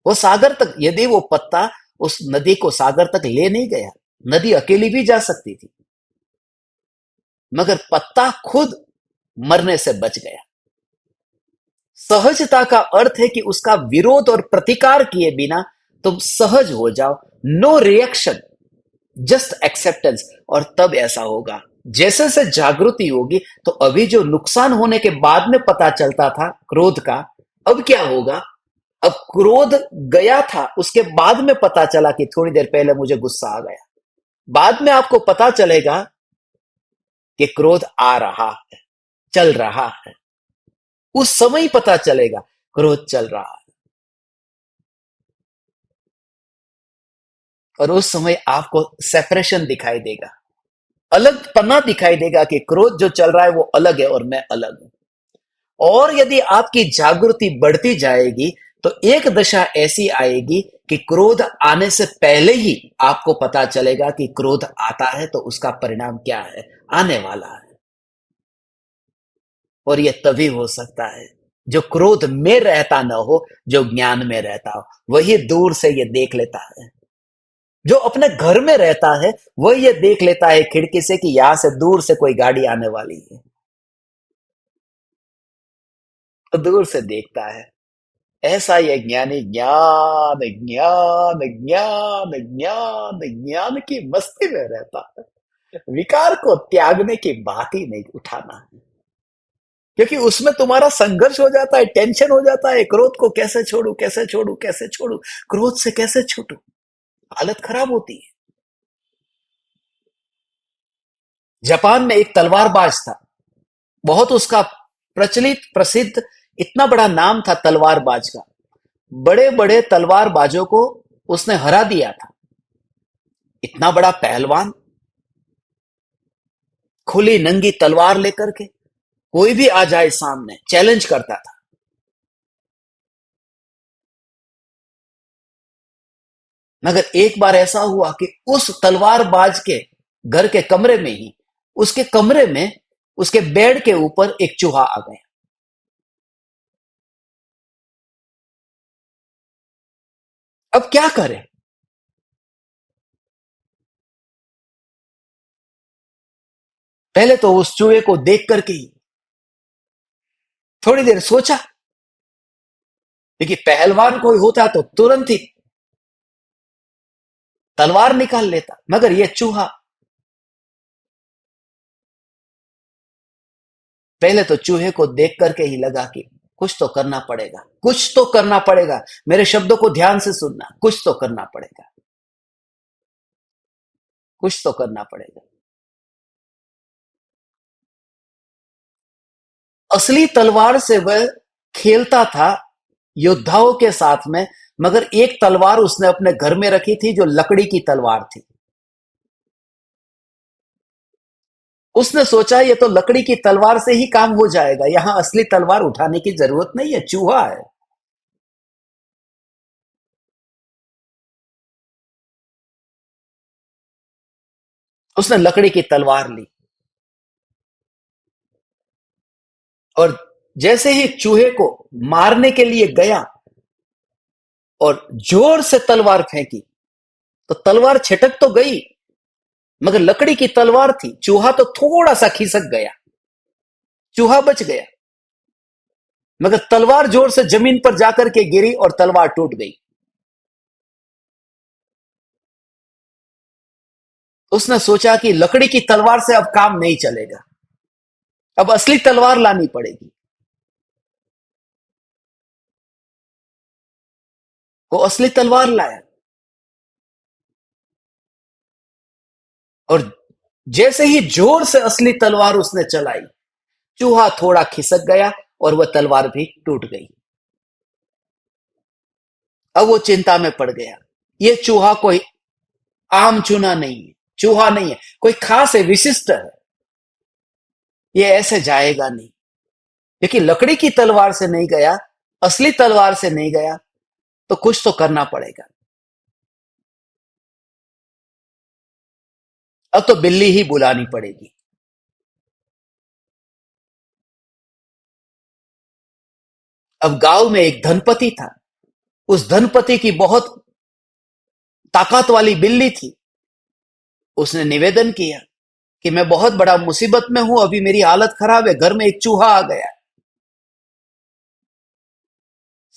वो सागर तक, यदि वो पत्ता उस नदी को सागर तक ले नहीं गया, नदी अकेली भी जा सकती थी, मगर पत्ता खुद मरने से बच गया। सहजता का अर्थ है कि उसका विरोध और प्रतिकार किए बिना तुम सहज हो जाओ, नो रिएक्शन, जस्ट एक्सेप्टेंस। और तब ऐसा होगा, जैसे से जागृति होगी, तो अभी जो नुकसान होने के बाद में पता चलता था क्रोध का, अब क्या होगा? अब क्रोध गया था, उसके बाद में पता चला कि थोड़ी देर पहले मुझे गुस्सा आ गया। बाद में आपको पता चलेगा कि क्रोध आ रहा है, चल रहा है। उस समय ही पता चलेगा क्रोध चल रहा है, और उस समय आपको सेपरेशन दिखाई देगा, अलग पन्ना दिखाई देगा कि क्रोध जो चल रहा है वो अलग है और मैं अलग हूं। और यदि आपकी जागृति बढ़ती जाएगी, तो एक दशा ऐसी आएगी कि क्रोध आने से पहले ही आपको पता चलेगा कि क्रोध आता है, तो उसका परिणाम क्या है, आने वाला है। और यह तभी हो सकता है जो क्रोध में रहता न हो, जो ज्ञान में रहता हो, वही दूर से ये देख लेता है। जो अपने घर में रहता है वही ये देख लेता है खिड़की से कि यहां से दूर से कोई गाड़ी आने वाली है, तो दूर से देखता है। ऐसा ये ज्ञानी ज्ञान ज्ञान ज्ञान ज्ञान ज्ञान की मस्ती में रहता है। विकार को त्यागने की बात ही नहीं उठाना है, क्योंकि उसमें तुम्हारा संघर्ष हो जाता है, टेंशन हो जाता है। क्रोध को कैसे छोड़ू, कैसे छोड़ू, कैसे छोड़ू, क्रोध से कैसे छूटू, हालत खराब होती है। जापान में एक तलवारबाज था, बहुत उसका प्रचलित प्रसिद्ध, इतना बड़ा नाम था तलवारबाज का। बड़े बड़े तलवारबाजों को उसने हरा दिया था। इतना बड़ा पहलवान, खुली नंगी तलवार लेकर के कोई भी आ जाए सामने चैलेंज करता था। मगर एक बार ऐसा हुआ कि उस तलवारबाज के घर के कमरे में ही, उसके कमरे में, उसके बेड के ऊपर एक चूहा आ गया। अब क्या करे? पहले तो उस चूहे को देख करके ही थोड़ी देर सोचा, क्योंकि पहलवान कोई होता तो तुरंत ही तलवार निकाल लेता, मगर यह चूहा, पहले तो चूहे को देख करके ही लगा कि कुछ तो करना पड़ेगा, कुछ तो करना पड़ेगा। मेरे शब्दों को ध्यान से सुनना, कुछ तो करना पड़ेगा, कुछ तो करना पड़ेगा। असली तलवार से वह खेलता था योद्धाओं के साथ में, मगर एक तलवार उसने अपने घर में रखी थी जो लकड़ी की तलवार थी। उसने सोचा ये तो लकड़ी की तलवार से ही काम हो जाएगा, यहां असली तलवार उठाने की जरूरत नहीं है, चूहा है। उसने लकड़ी की तलवार ली और जैसे ही चूहे को मारने के लिए गया और जोर से तलवार फेंकी, तो तलवार छिटक तो गई, मगर लकड़ी की तलवार थी, चूहा तो थोड़ा सा खिसक गया, चूहा बच गया। मगर तलवार जोर से जमीन पर जाकर के गिरी और तलवार टूट गई। उसने सोचा कि लकड़ी की तलवार से अब काम नहीं चलेगा, अब असली तलवार लानी पड़ेगी। वो असली तलवार लाया और जैसे ही जोर से असली तलवार उसने चलाई, चूहा थोड़ा खिसक गया और वह तलवार भी टूट गई। अब वो चिंता में पड़ गया। ये चूहा कोई आम चूना नहीं है, चूहा नहीं है, कोई खास है, विशिष्ट है, ये ऐसे जाएगा नहीं। लेकिन लकड़ी की तलवार से नहीं गया, असली तलवार से नहीं गया, तो कुछ तो करना पड़ेगा। अब तो बिल्ली ही बुलानी पड़ेगी। अब गांव में एक धनपति था, उस धनपति की बहुत ताकत वाली बिल्ली थी। उसने निवेदन किया कि मैं बहुत बड़ा मुसीबत में हूं, अभी मेरी हालत खराब है, घर में एक चूहा आ गया,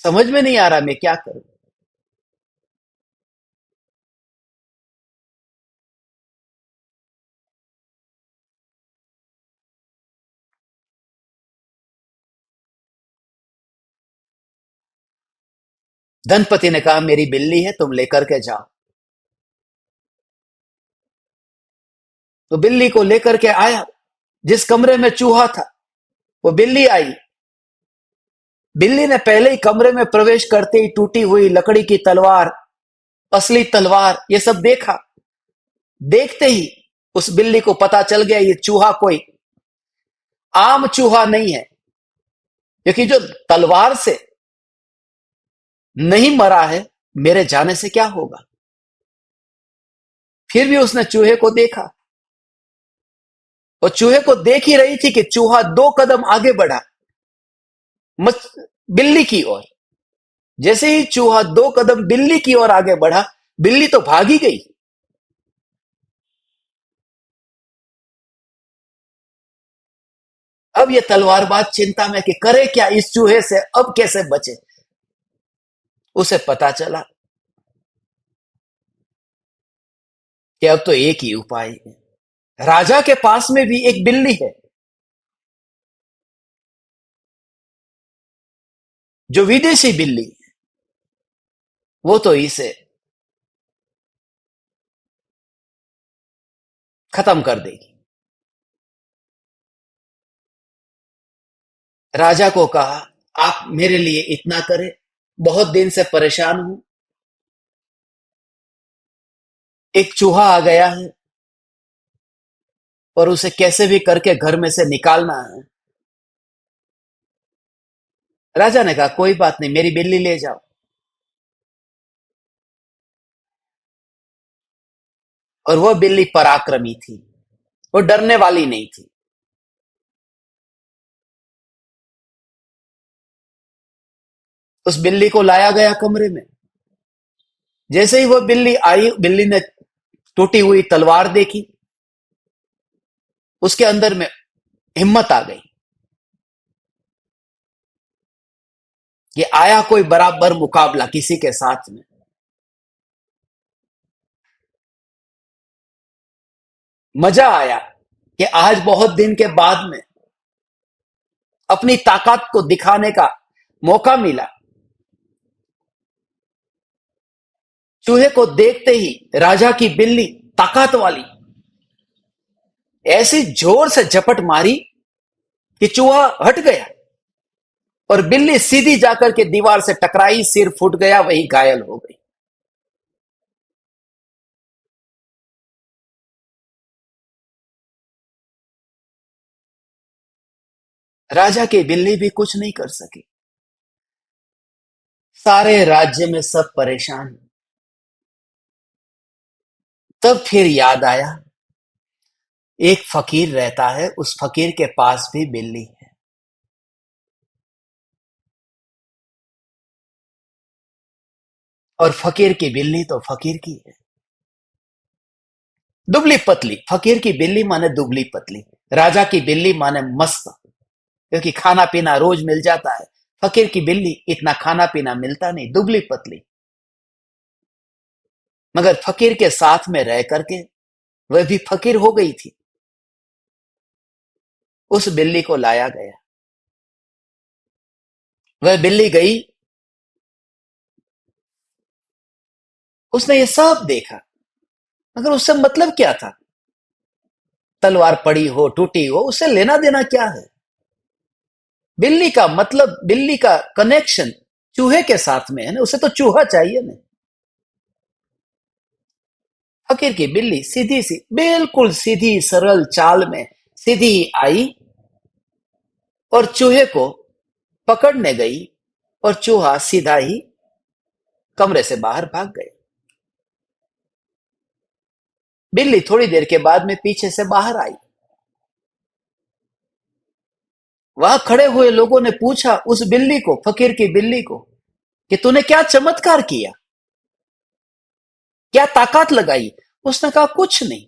समझ में नहीं आ रहा मैं क्या करूं। धनपति ने कहा मेरी बिल्ली है, तुम लेकर के जाओ। तो बिल्ली को लेकर के आया, जिस कमरे में चूहा था वो बिल्ली आई। बिल्ली ने पहले ही कमरे में प्रवेश करते ही टूटी हुई लकड़ी की तलवार, असली तलवार, ये सब देखा। देखते ही उस बिल्ली को पता चल गया ये चूहा कोई आम चूहा नहीं है, क्योंकि जो तलवार से नहीं मरा है, मेरे जाने से क्या होगा। फिर भी उसने चूहे को देखा और चूहे को देख ही रही थी कि चूहा 2 कदम आगे बढ़ा मच बिल्ली की ओर। जैसे ही चूहा 2 कदम बिल्ली की ओर आगे बढ़ा, बिल्ली तो भागी गई। अब ये तलवारबाज चिंता में कि करे क्या इस चूहे से, अब कैसे बचे। उसे पता चला कि अब तो एक ही उपाय है। राजा के पास में भी एक बिल्ली है जो विदेशी बिल्ली है। वो तो इसे खत्म कर देगी। राजा को कहा, आप मेरे लिए इतना करें, बहुत दिन से परेशान हूं। एक चूहा आ गया है और उसे कैसे भी करके घर में से निकालना है। राजा ने कहा, कोई बात नहीं, मेरी बिल्ली ले जाओ। और वह बिल्ली पराक्रमी थी, वो डरने वाली नहीं थी। उस बिल्ली को लाया गया कमरे में। जैसे ही वह बिल्ली आई, बिल्ली ने टूटी हुई तलवार देखी। उसके अंदर में हिम्मत आ गई कि आया कोई बराबर मुकाबला किसी के साथ में। मजा आया कि आज बहुत दिन के बाद में अपनी ताकत को दिखाने का मौका मिला। चूहे को देखते ही राजा की बिल्ली, ताकत वाली, ऐसी जोर से झपट मारी कि चूहा हट गया और बिल्ली सीधी जाकर के दीवार से टकराई, सिर फूट गया, वही घायल हो गई। राजा की बिल्ली भी कुछ नहीं कर सकी। सारे राज्य में सब परेशान। तब फिर याद आया, एक फकीर रहता है, उस फकीर के पास भी बिल्ली है। और फकीर की बिल्ली तो फकीर की है, दुबली पतली। फकीर की बिल्ली माने दुबली पतली, राजा की बिल्ली माने मस्त, क्योंकि खाना पीना रोज मिल जाता है। फकीर की बिल्ली इतना खाना पीना मिलता नहीं, दुबली पतली। मगर फकीर के साथ में रह करके वह भी फकीर हो गई थी। उस बिल्ली को लाया गया। वह बिल्ली गई, उसने ये सब देखा, मगर उससे मतलब क्या था? तलवार पड़ी हो, टूटी हो, उससे लेना देना क्या है? बिल्ली का मतलब, बिल्ली का कनेक्शन चूहे के साथ में है ना, उसे तो चूहा चाहिए ना। फकीर की बिल्ली सीधी सी, बिल्कुल सीधी सरल चाल में सीधी आई और चूहे को पकड़ने गई, और चूहा सीधा ही कमरे से बाहर भाग गए। बिल्ली थोड़ी देर के बाद में पीछे से बाहर आई। वहां खड़े हुए लोगों ने पूछा उस बिल्ली को, फकीर की बिल्ली को, कि तूने क्या चमत्कार किया, क्या ताकत लगाई? उसने कहा, कुछ नहीं।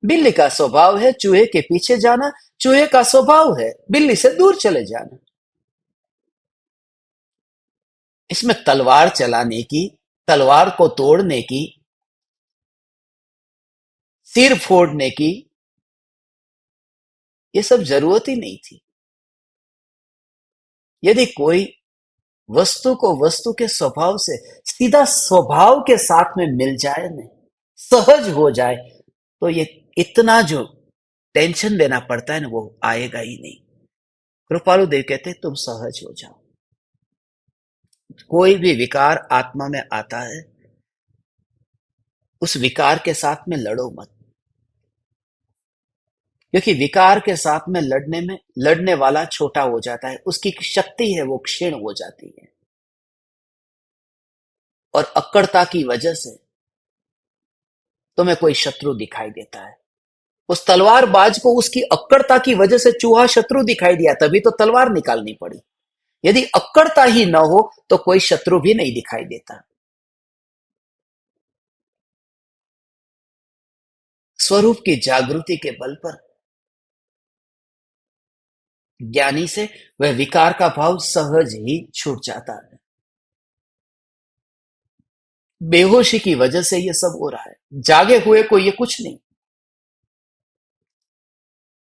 बिल्ली का स्वभाव है चूहे के पीछे जाना, चूहे का स्वभाव है बिल्ली से दूर चले जाना। इसमें तलवार चलाने की, तलवार को तोड़ने की, सिर फोड़ने की, ये सब जरूरत ही नहीं थी। यदि कोई वस्तु को वस्तु के स्वभाव से, सीधा स्वभाव के साथ में मिल जाए ना, सहज हो जाए, तो ये इतना जो टेंशन लेना पड़ता है ना, वो आएगा ही नहीं। कृपालु देव कहते हैं, तुम सहज हो जाओ। कोई भी विकार आत्मा में आता है, उस विकार के साथ में लड़ो मत, क्योंकि विकार के साथ में लड़ने वाला छोटा हो जाता है, उसकी शक्ति है वो क्षीण हो जाती है। और अक्कड़ता की वजह से तुम्हें कोई शत्रु दिखाई देता है। उस तलवारबाज को उसकी अक्कड़ता की वजह से चूहा शत्रु दिखाई दिया, तभी तो तलवार निकालनी पड़ी। यदि अक्कड़ता ही न हो तो कोई शत्रु भी नहीं दिखाई देता। स्वरूप की जागृति के बल पर ज्ञानी से वह विकार का भाव सहज ही छूट जाता है। बेहोशी की वजह से ये सब हो रहा है, जागे हुए को ये कुछ नहीं।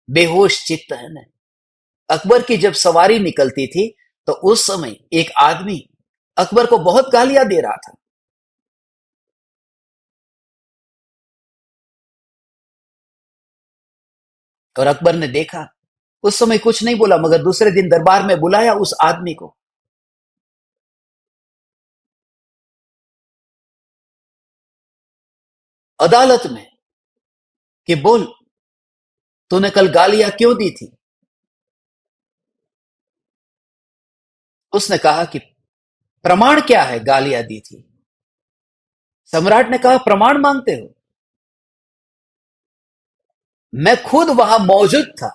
बेहोश चित्त है ना। अकबर की जब सवारी निकलती थी तो उस समय एक आदमी अकबर को बहुत गालियां दे रहा था। और अकबर ने देखा, उस समय कुछ नहीं बोला, मगर दूसरे दिन दरबार में बुलाया उस आदमी को। अदालत में कि बोल, तूने कल गालियां क्यों दी थी? उसने कहा कि प्रमाण क्या है गालियां दी थी? सम्राट ने कहा, प्रमाण मांगते हो? मैं खुद वहां मौजूद था।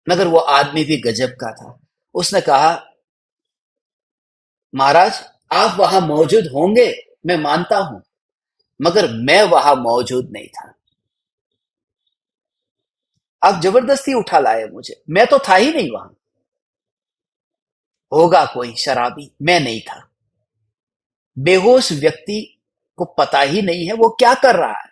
मगर वो आदमी भी गजब का था। उसने कहा, महाराज, आप वहां मौजूद होंगे, मैं मानता हूं, मगर मैं वहां मौजूद नहीं था। आप जबरदस्ती उठा लाए मुझे, मैं तो था ही नहीं वहां। होगा कोई शराबी, मैं नहीं था। बेहोश व्यक्ति को पता ही नहीं है वो क्या कर रहा है।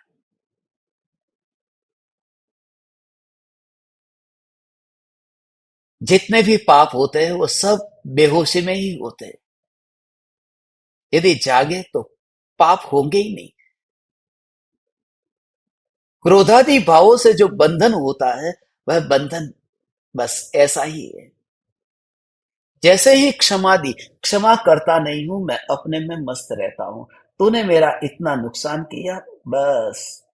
जितने भी पाप होते हैं वो सब बेहोशी में ही होते हैं। यदि जागे तो पाप होंगे ही नहीं। क्रोधादि भावों से जो बंधन होता है, वह बंधन बस ऐसा ही है। जैसे ही क्षमा दी, क्षमा करता नहीं हूं, मैं अपने में मस्त रहता हूं। तूने मेरा इतना नुकसान किया, बस।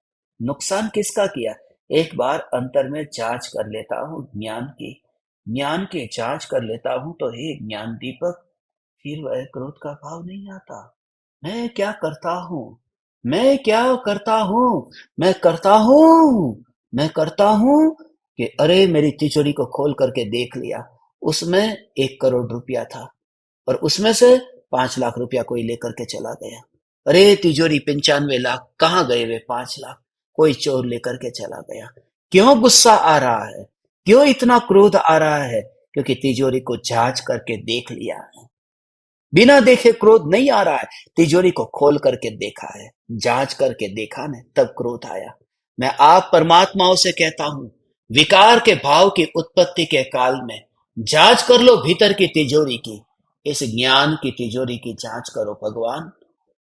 नुकसान किसका किया? एक बार अंतर में जांच कर लेता हूं, ज्ञान की जांच कर लेता हूं, तो हे ज्ञान दीपक, फिर वह क्रोध का भाव नहीं आता। मैं क्या करता हूँ? मैं क्या करता हूँ? मैं करता हूँ, मैं करता हूँ कि अरे मेरी तिजोरी को खोल करके देख लिया, उसमें 1 करोड़ रुपया था, और उसमें से 5 लाख रुपया कोई लेकर के चला गया। अरे तिजोरी 95 लाख, कहाँ गए वे 5 लाख? कोई चोर लेकर के चला गया। क्यों गुस्सा आ रहा है? क्यों इतना क्रोध आ रहा है? क्योंकि तिजोरी को जांच करके देख लिया है। बिना देखे क्रोध नहीं आ रहा है। तिजोरी को खोल करके देखा है, जांच करके देखा ने, तब क्रोध आया। मैं आप परमात्माओं से कहता हूं, विकार के भाव की उत्पत्ति के काल में जांच कर लो भीतर की तिजोरी की। इस ज्ञान की तिजोरी की जांच करो भगवान।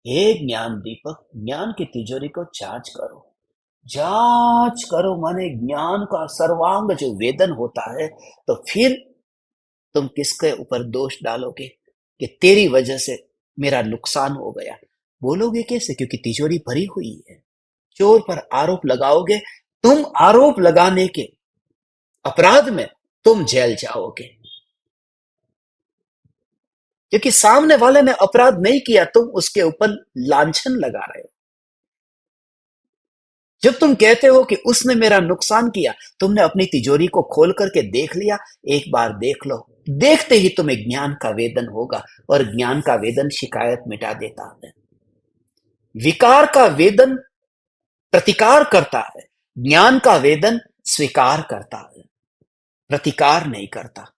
हे ज्ञान दीपक, ज्ञान की तिजोरी को जांच करो। जांच करो माने ज्ञान का सर्वांग जो वेदन होता है, तो फिर तुम किसके ऊपर दोष डालोगे कि तेरी वजह से मेरा नुकसान हो गया? बोलोगे कैसे? क्योंकि तिजोरी भरी हुई है। चोर पर आरोप लगाओगे, तुम आरोप लगाने के अपराध में तुम जेल जाओगे, क्योंकि सामने वाले ने अपराध नहीं किया, तुम उसके ऊपर लांछन लगा रहे हो। जब तुम कहते हो कि उसने मेरा नुकसान किया, तुमने अपनी तिजोरी को खोल करके देख लिया, एक बार देख लो। देखते ही तुम्हें ज्ञान का वेदन होगा, और ज्ञान का वेदन शिकायत मिटा देता है। विकार का वेदन प्रतिकार करता है, ज्ञान का वेदन स्वीकार करता है, प्रतिकार नहीं करता।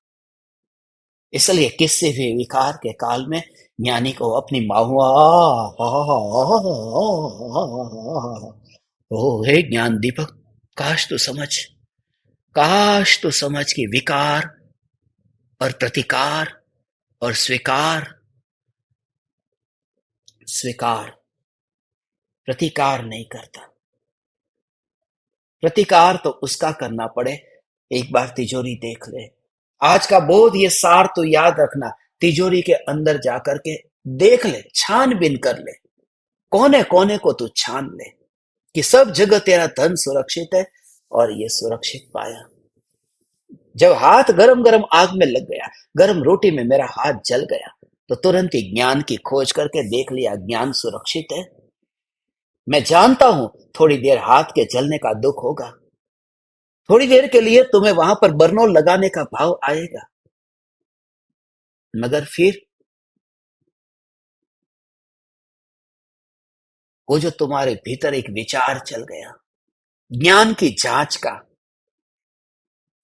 इसलिए किसी भी विकार के काल में ज्ञानी को अपनी माहुआ, ओ हे ज्ञान दीपक, काश तू समझ, काश तू समझ कि विकार और प्रतिकार और स्वीकार, स्वीकार प्रतिकार नहीं करता। प्रतिकार तो उसका करना पड़े, एक बार तिजोरी देख ले। आज का बोध, ये सार तो याद रखना। तिजोरी के अंदर जाकर के देख ले, छानबीन कर ले, कोने कोने को तू छान ले कि सब जगह तेरा धन सुरक्षित है, और ये सुरक्षित पाया। जब हाथ गरम गरम आग में लग गया, गरम रोटी में मेरा हाथ जल गया, तो तुरंत ही ज्ञान की खोज करके देख लिया, ज्ञान सुरक्षित है। मैं जानता हूं थोड़ी देर हाथ के जलने का दुख होगा, थोड़ी देर के लिए तुम्हें वहां पर बरनौल लगाने का भाव आएगा, मगर फिर वो जो तुम्हारे भीतर एक विचार चल गया, ज्ञान की जांच का,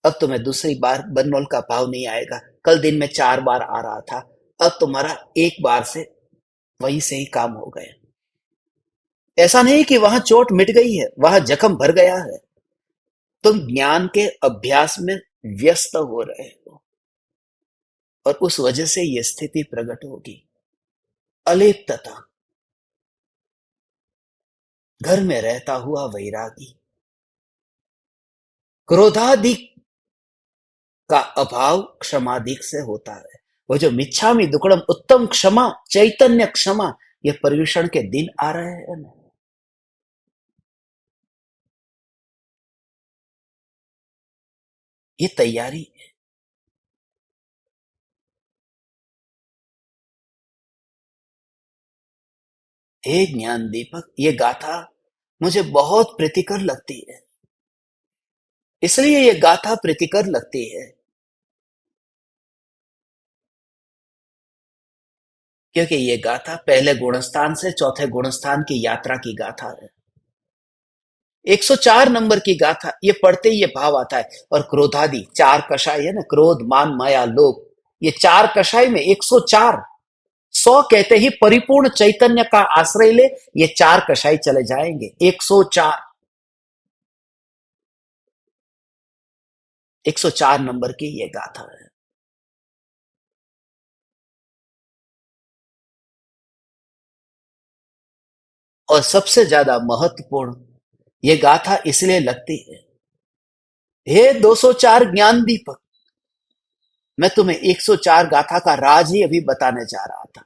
अब तुम्हें दूसरी बार बरनौल का भाव नहीं आएगा। कल दिन में 4 बार आ रहा था, अब तुम्हारा एक बार से वहीं से ही काम हो गया। ऐसा नहीं कि वहां चोट मिट गई है, वहां जख्म भर गया है। तुम ज्ञान के अभ्यास में व्यस्त हो रहे हो और उस वजह से ये स्थिति प्रकट होगी। अलिप्तता, घर में रहता हुआ वैरागी, क्रोधादि का अभाव क्षमादिक से होता है। वो जो मिच्छामि दुक्कडम उत्तम क्षमा, चैतन्य क्षमा, ये पर्यूषण के दिन आ रहे हैं ना। ये तैयारी। हे ज्ञान दीपक, ये गाथा मुझे बहुत प्रीतिकर लगती है। इसलिए ये गाथा प्रीतिकर लगती है क्योंकि ये गाथा पहले गुणस्थान से चौथे गुणस्थान की यात्रा की गाथा है। 104 नंबर की गाथा, ये पढ़ते ही ये भाव आता है। और क्रोधादि चार कषाय है ना, क्रोध मान माया लोभ, ये चार कषाय में 104, 100 कहते ही परिपूर्ण चैतन्य का आश्रय ले, ये चार कषाय चले जाएंगे। 104, 104 नंबर की ये गाथा है। और सबसे ज्यादा महत्वपूर्ण ये गाथा इसलिए लगती है, हे 204 ज्ञान दीपक, मैं तुम्हें 104 गाथा का राज ही अभी बताने जा रहा था।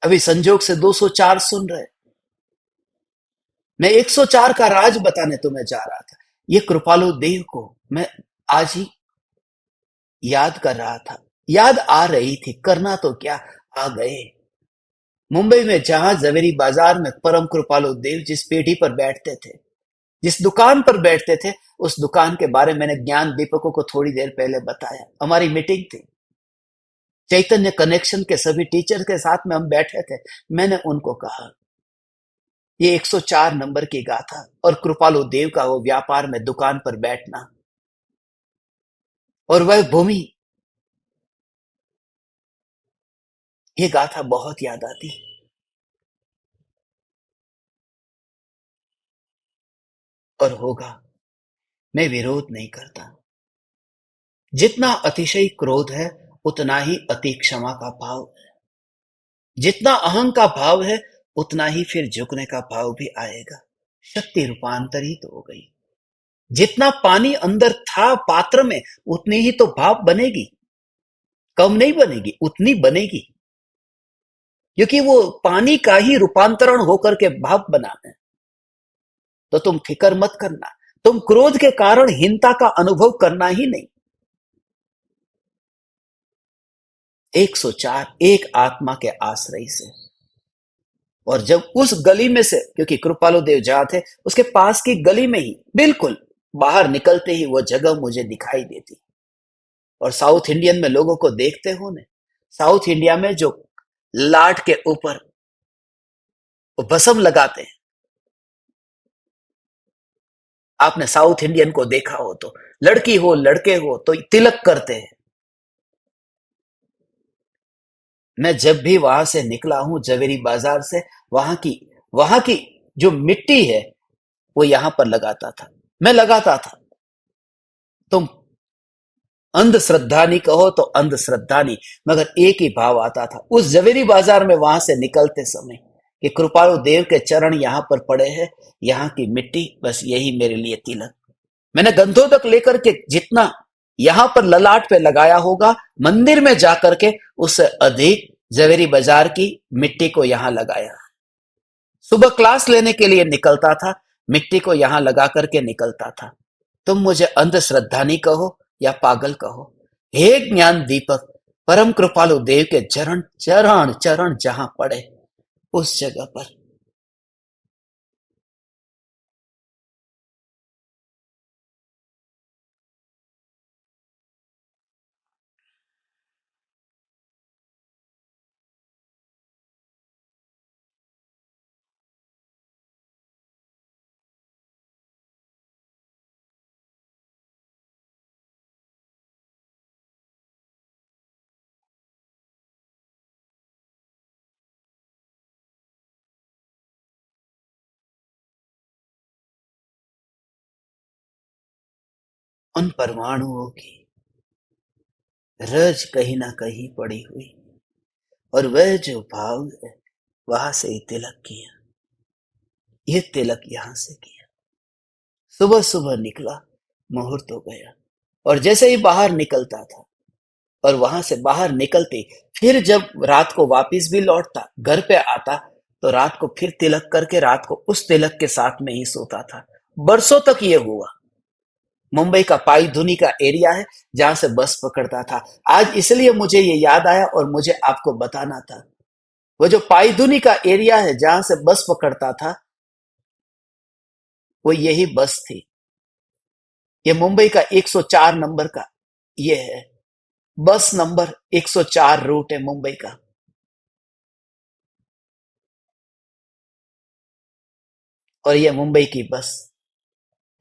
अभी संजोग से 204 सुन रहे, मैं 104 का राज बताने तुम्हें जा रहा था। ये कृपालु देव को मैं आज ही याद कर रहा था, याद आ रही थी, करना तो क्या, आ गए। मुंबई में जहां जवेरी बाजार में परम कृपालु देव जिस पेटी पर बैठते थे, जिस दुकान पर बैठते थे, उस दुकान के बारे में मैंने ज्ञान दीपकों को थोड़ी देर पहले बताया। हमारी मीटिंग थी, चैतन्य कनेक्शन के सभी टीचर के साथ में हम बैठे थे। मैंने उनको कहा, ये 104 नंबर की गाथा और कृपालु देव का वो व्यापार में दुकान पर बैठना और वह भूमि, ये गाथा बहुत याद आती। और होगा, मैं विरोध नहीं करता। जितना अतिशय क्रोध है, उतना ही अति क्षमा का भाव है। जितना अहं का भाव है, उतना ही फिर झुकने का भाव भी आएगा। शक्ति रूपांतरित हो गई। जितना पानी अंदर था पात्र में, उतनी ही तो भाप बनेगी, कम नहीं बनेगी, उतनी बनेगी। क्योंकि वो पानी का ही रूपांतरण होकर के भाप बना है। तो तुम फिक्र मत करना, तुम क्रोध के कारण हीनता का अनुभव करना ही नहीं। 104 एक आत्मा के आश्रय से। और जब उस गली में से, क्योंकि कृपालु देव जहां थे उसके पास की गली में ही, बिल्कुल बाहर निकलते ही वो जगह मुझे दिखाई देती। और साउथ इंडियन में लोगों को देखते हो ने, साउथ इंडिया में जो लाट के ऊपर वो भस्म लगाते हैं, आपने साउथ इंडियन को देखा हो तो, लड़की हो लड़के हो तो तिलक करते हैं। मैं जब भी वहां से निकला हूं जवेरी बाजार से, वहां की जो मिट्टी है वो यहां पर लगाता था, मैं लगाता था। तुम अंधश्रद्धा नहीं कहो तो अंधश्रद्धा नहीं, मगर एक ही भाव आता था उस जवेरी बाजार में वहां से निकलते समय कि कृपालु देव के चरण यहां पर पड़े हैं, यहाँ की मिट्टी, बस यही मेरे लिए तिलक। मैंने गंधोदक लेकर के जितना यहां पर ललाट पे लगाया होगा, मंदिर में जाकर के उससे अधिक जवेरी बाजार की मिट्टी को यहां लगाया। सुबह क्लास लेने के लिए निकलता था, मिट्टी को यहां लगा करके निकलता था। तुम मुझे अंधश्रद्धा नहीं कहो या पागल कहो, हे ज्ञान दीपक, परम कृपालु देव के चरण चरण चरण जहां पड़े, उस जगह पर उन परमाणुओं की रज कहीं ना कहीं पड़ी हुई, और वह जो भाव है वहां से ही तिलक किया। ये तिलक यहां से किया। सुबह सुबह निकला, मुहूर्त हो गया, और जैसे ही बाहर निकलता था, और वहां से बाहर निकलते फिर जब रात को वापिस भी लौटता, घर पे आता, तो रात को फिर तिलक करके रात को उस तिलक के साथ में ही सोता था। बरसों तक ये हुआ। मुंबई का पाई धुनी का एरिया है जहां से बस पकड़ता था। आज इसलिए मुझे ये याद आया और मुझे आपको बताना था। वो जो पाई धुनी का एरिया है जहां से बस पकड़ता था, वो यही बस थी। ये मुंबई का 104 नंबर का ये है, बस नंबर 104 रूट है मुंबई का। और ये मुंबई की बस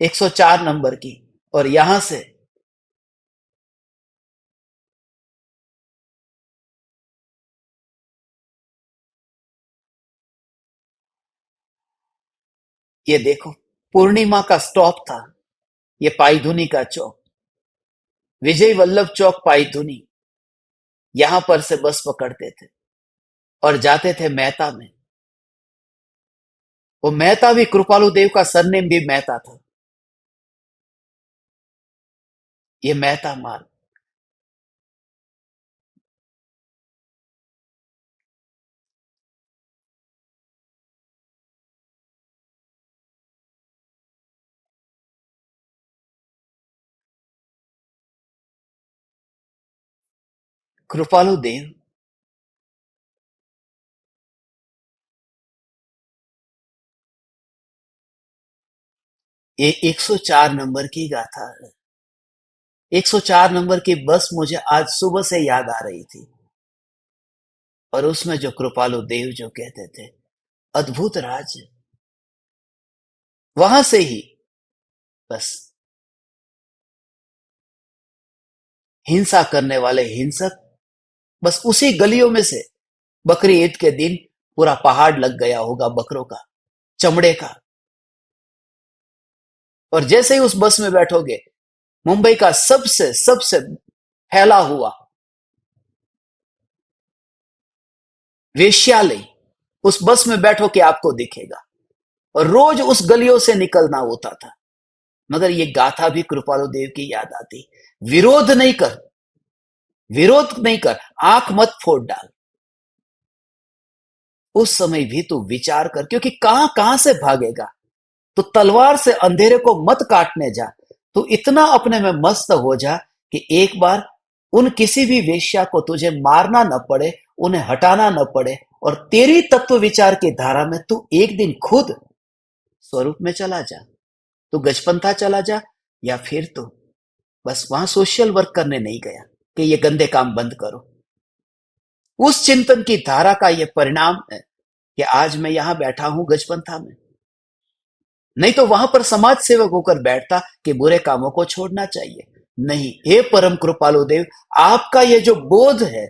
104 नंबर की, और यहां से ये देखो, पूर्णिमा का स्टॉप था ये पाईधुनी का चौक, विजय वल्लभ चौक पाईधुनी। यहां पर से बस पकड़ते थे और जाते थे मेहता में। वो मेहता भी कृपालु देव का सरनेम भी मेहता था। ये मेहता मार्ग। कृपालु देव, ये 104 नंबर की गाथा है। 104 नंबर की बस मुझे आज सुबह से याद आ रही थी, और उसमें जो कृपालु देव जो कहते थे, अद्भुत राज, वहां से ही बस हिंसा करने वाले हिंसक, बस उसी गलियों में से बकरी ईद के दिन पूरा पहाड़ लग गया होगा बकरों का, चमड़े का। और जैसे ही उस बस में बैठोगे, मुंबई का सबसे सबसे फैला हुआ वेश्यालय उस बस में बैठो के आपको दिखेगा, और रोज उस गलियों से निकलना होता था। मगर ये गाथा भी कृपालु देव की याद आती। विरोध नहीं कर, विरोध नहीं कर, आंख मत फोड़ डाल। उस समय भी तू विचार कर, क्योंकि कहां कहां से भागेगा। तो तलवार से अंधेरे को मत काटने जा। तू इतना अपने में मस्त हो जा कि एक बार उन किसी भी वेश्या को तुझे मारना न पड़े, उन्हें हटाना न पड़े, और तेरी तत्व विचार की धारा में तू एक दिन खुद स्वरूप में चला जा। तू गजपंथा चला जा, या फिर तू बस वहां सोशल वर्क करने नहीं गया कि ये गंदे काम बंद करो। उस चिंतन की धारा का ये परिणाम है कि आज मैं यहां बैठा हूं गजपंथा में। नहीं तो वहां पर समाज सेवक होकर बैठता कि बुरे कामों को छोड़ना चाहिए। नहीं, हे परम कृपालु देव, आपका ये जो बोध है,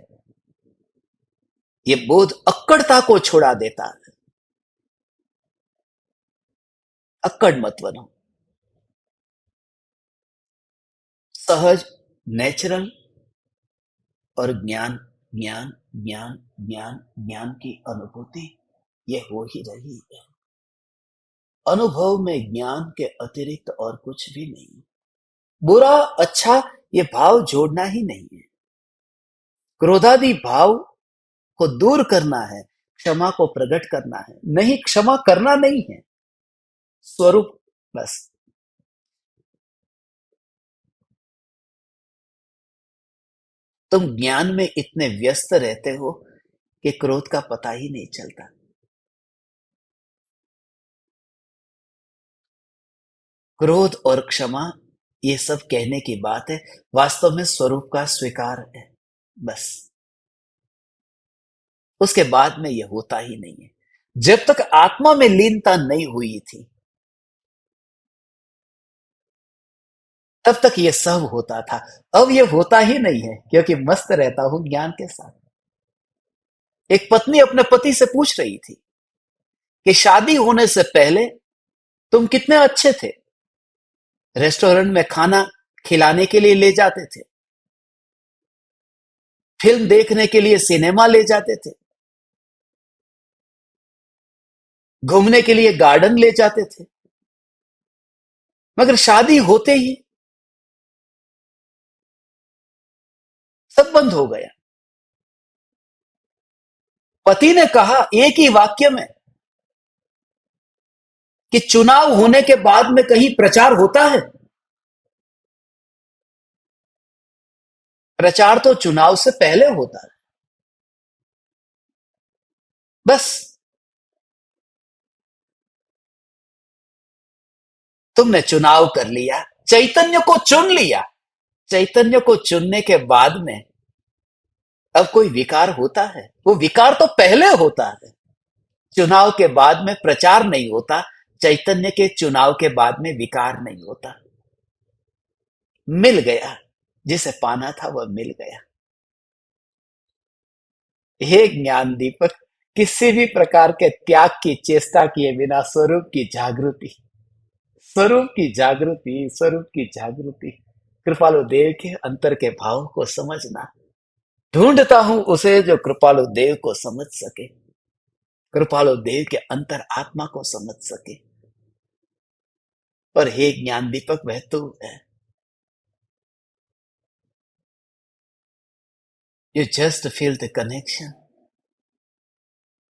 ये बोध अक्कड़ता को छुड़ा देता है। अक्कड़ मत बनो। सहज, नेचुरल, और ज्ञान, ज्ञान, ज्ञान, ज्ञान, ज्ञान की अनुभूति ये हो ही रही है। अनुभव में ज्ञान के अतिरिक्त और कुछ भी नहीं। बुरा अच्छा ये भाव जोड़ना ही नहीं है। क्रोधादि भाव को दूर करना है, क्षमा को प्रकट करना है। नहीं, क्षमा करना नहीं है, स्वरूप बस। तुम ज्ञान में इतने व्यस्त रहते हो कि क्रोध का पता ही नहीं चलता। क्रोध और क्षमा ये सब कहने की बात है, वास्तव में स्वरूप का स्वीकार है बस। उसके बाद में ये होता ही नहीं है। जब तक आत्मा में लीनता नहीं हुई थी, तब तक ये सब होता था। अब ये होता ही नहीं है, क्योंकि मस्त रहता हूं ज्ञान के साथ। एक पत्नी अपने पति से पूछ रही थी कि शादी होने से पहले तुम कितने अच्छे थे, रेस्टोरेंट में खाना खिलाने के लिए ले जाते थे, फिल्म देखने के लिए सिनेमा ले जाते थे, घूमने के लिए गार्डन ले जाते थे। मगर शादी होते ही सब बंद हो गया। पति ने कहा एक ही वाक्य में कि चुनाव होने के बाद में कहीं प्रचार होता है? प्रचार तो चुनाव से पहले होता है। बस तुमने चुनाव कर लिया, चैतन्य को चुन लिया। चैतन्य को चुनने के बाद में अब कोई विकार होता है? वो विकार तो पहले होता है। चुनाव के बाद में प्रचार नहीं होता, चैतन्य के चुनाव के बाद में विकार नहीं होता। मिल गया, जिसे पाना था वह मिल गया। हे ज्ञान दीपक, किसी भी प्रकार के त्याग की चेष्टा किए बिना स्वरूप की जागृति, स्वरूप की जागृति, स्वरूप की जागृति, कृपालु देव के अंतर के भाव को समझना। ढूंढता हूं उसे जो कृपालु देव को समझ सके, कृपालु देव के अंतर आत्मा को समझ सके। पर हे ज्ञान दीपक, वह तू है। You just feel the connection.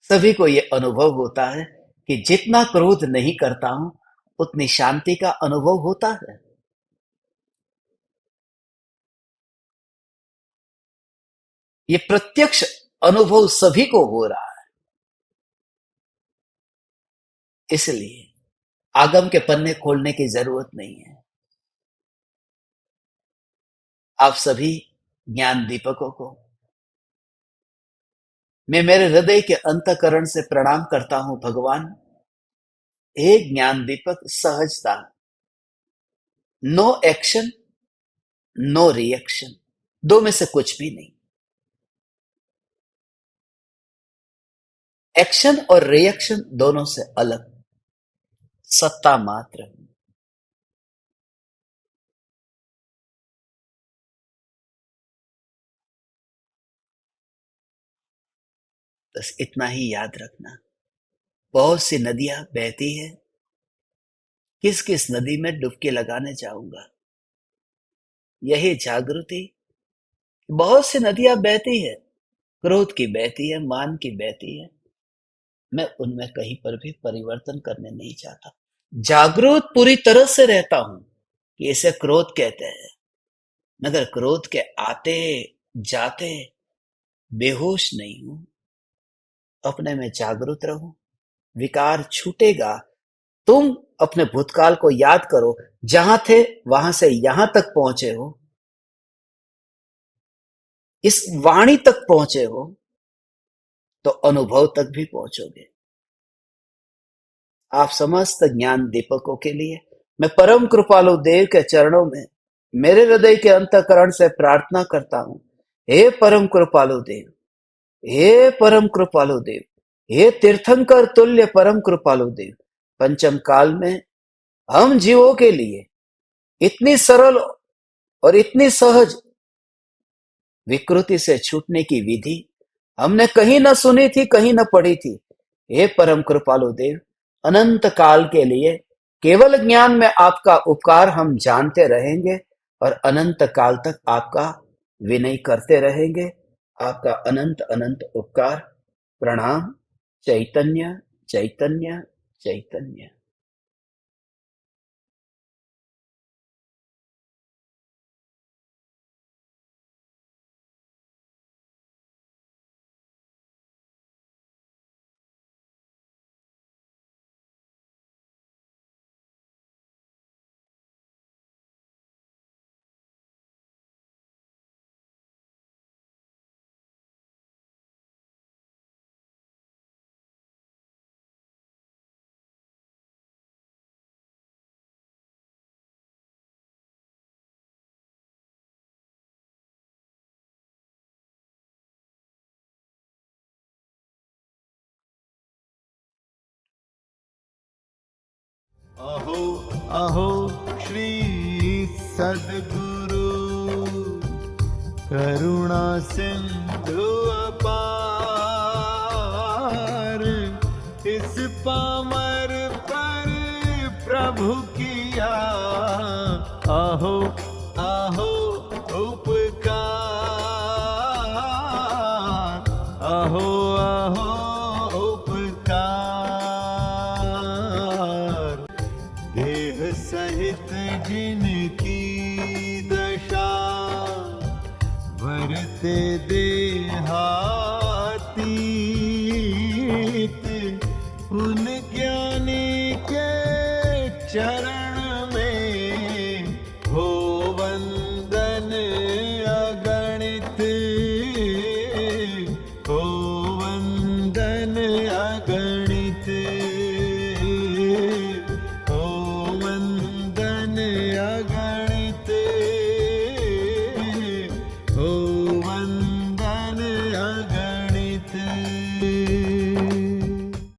सभी को यह अनुभव होता है कि जितना क्रोध नहीं करता हूं उतनी शांति का अनुभव होता है। ये प्रत्यक्ष अनुभव सभी को हो रहा है। इसलिए आगम के पन्ने खोलने की जरूरत नहीं है। आप सभी ज्ञान दीपकों को मैं मेरे हृदय के अंतःकरण से प्रणाम करता हूं। भगवान, हे ज्ञान दीपक, सहजता, नो एक्शन, नो रिएक्शन, दो में से कुछ भी नहीं। एक्शन और रिएक्शन दोनों से अलग, सत्ता मात्र। बस इतना ही याद रखना। बहुत सी नदियां बहती है, किस किस नदी में डुबकी लगाने जाऊंगा? यही जागृति। बहुत सी नदियां बहती है, क्रोध की बहती है, मान की बहती है। मैं उनमें कहीं पर भी परिवर्तन करने नहीं चाहता। जागरूक पूरी तरह से रहता हूं कि इसे क्रोध कहते हैं, मगर क्रोध के आते जाते बेहोश नहीं हूं। अपने में जागरूक रहो, विकार छूटेगा। तुम अपने भूतकाल को याद करो, जहां थे वहां से यहां तक पहुंचे हो, इस वाणी तक पहुंचे हो, तो अनुभव तक भी पहुंचोगे। आप समस्त ज्ञान दीपकों के लिए मैं परम कृपालु देव के चरणों में मेरे हृदय के अंतःकरण से प्रार्थना करता हूं। हे परम कृपालु देव, हे परम कृपालु देव, हे तीर्थंकर तुल्य परम कृपालु देव, पंचम काल में हम जीवों के लिए इतनी सरल और इतनी सहज विकृति से छूटने की विधि हमने कहीं न सुनी थी, कहीं न पढ़ी थी। हे परम कृपालु देव, अनंत काल के लिए केवल ज्ञान में आपका उपकार हम जानते रहेंगे और अनंत काल तक आपका विनय करते रहेंगे। आपका अनंत अनंत उपकार। प्रणाम। चैतन्य, चैतन्य, चैतन्य। अहो अहो श्री सद्गुरु करुणा सिंधु अपार, इस पामर पर प्रभु किया आहो आहो उपकार, आहो आहो उपकार। देह सहित जिनकी दशा, वरते दे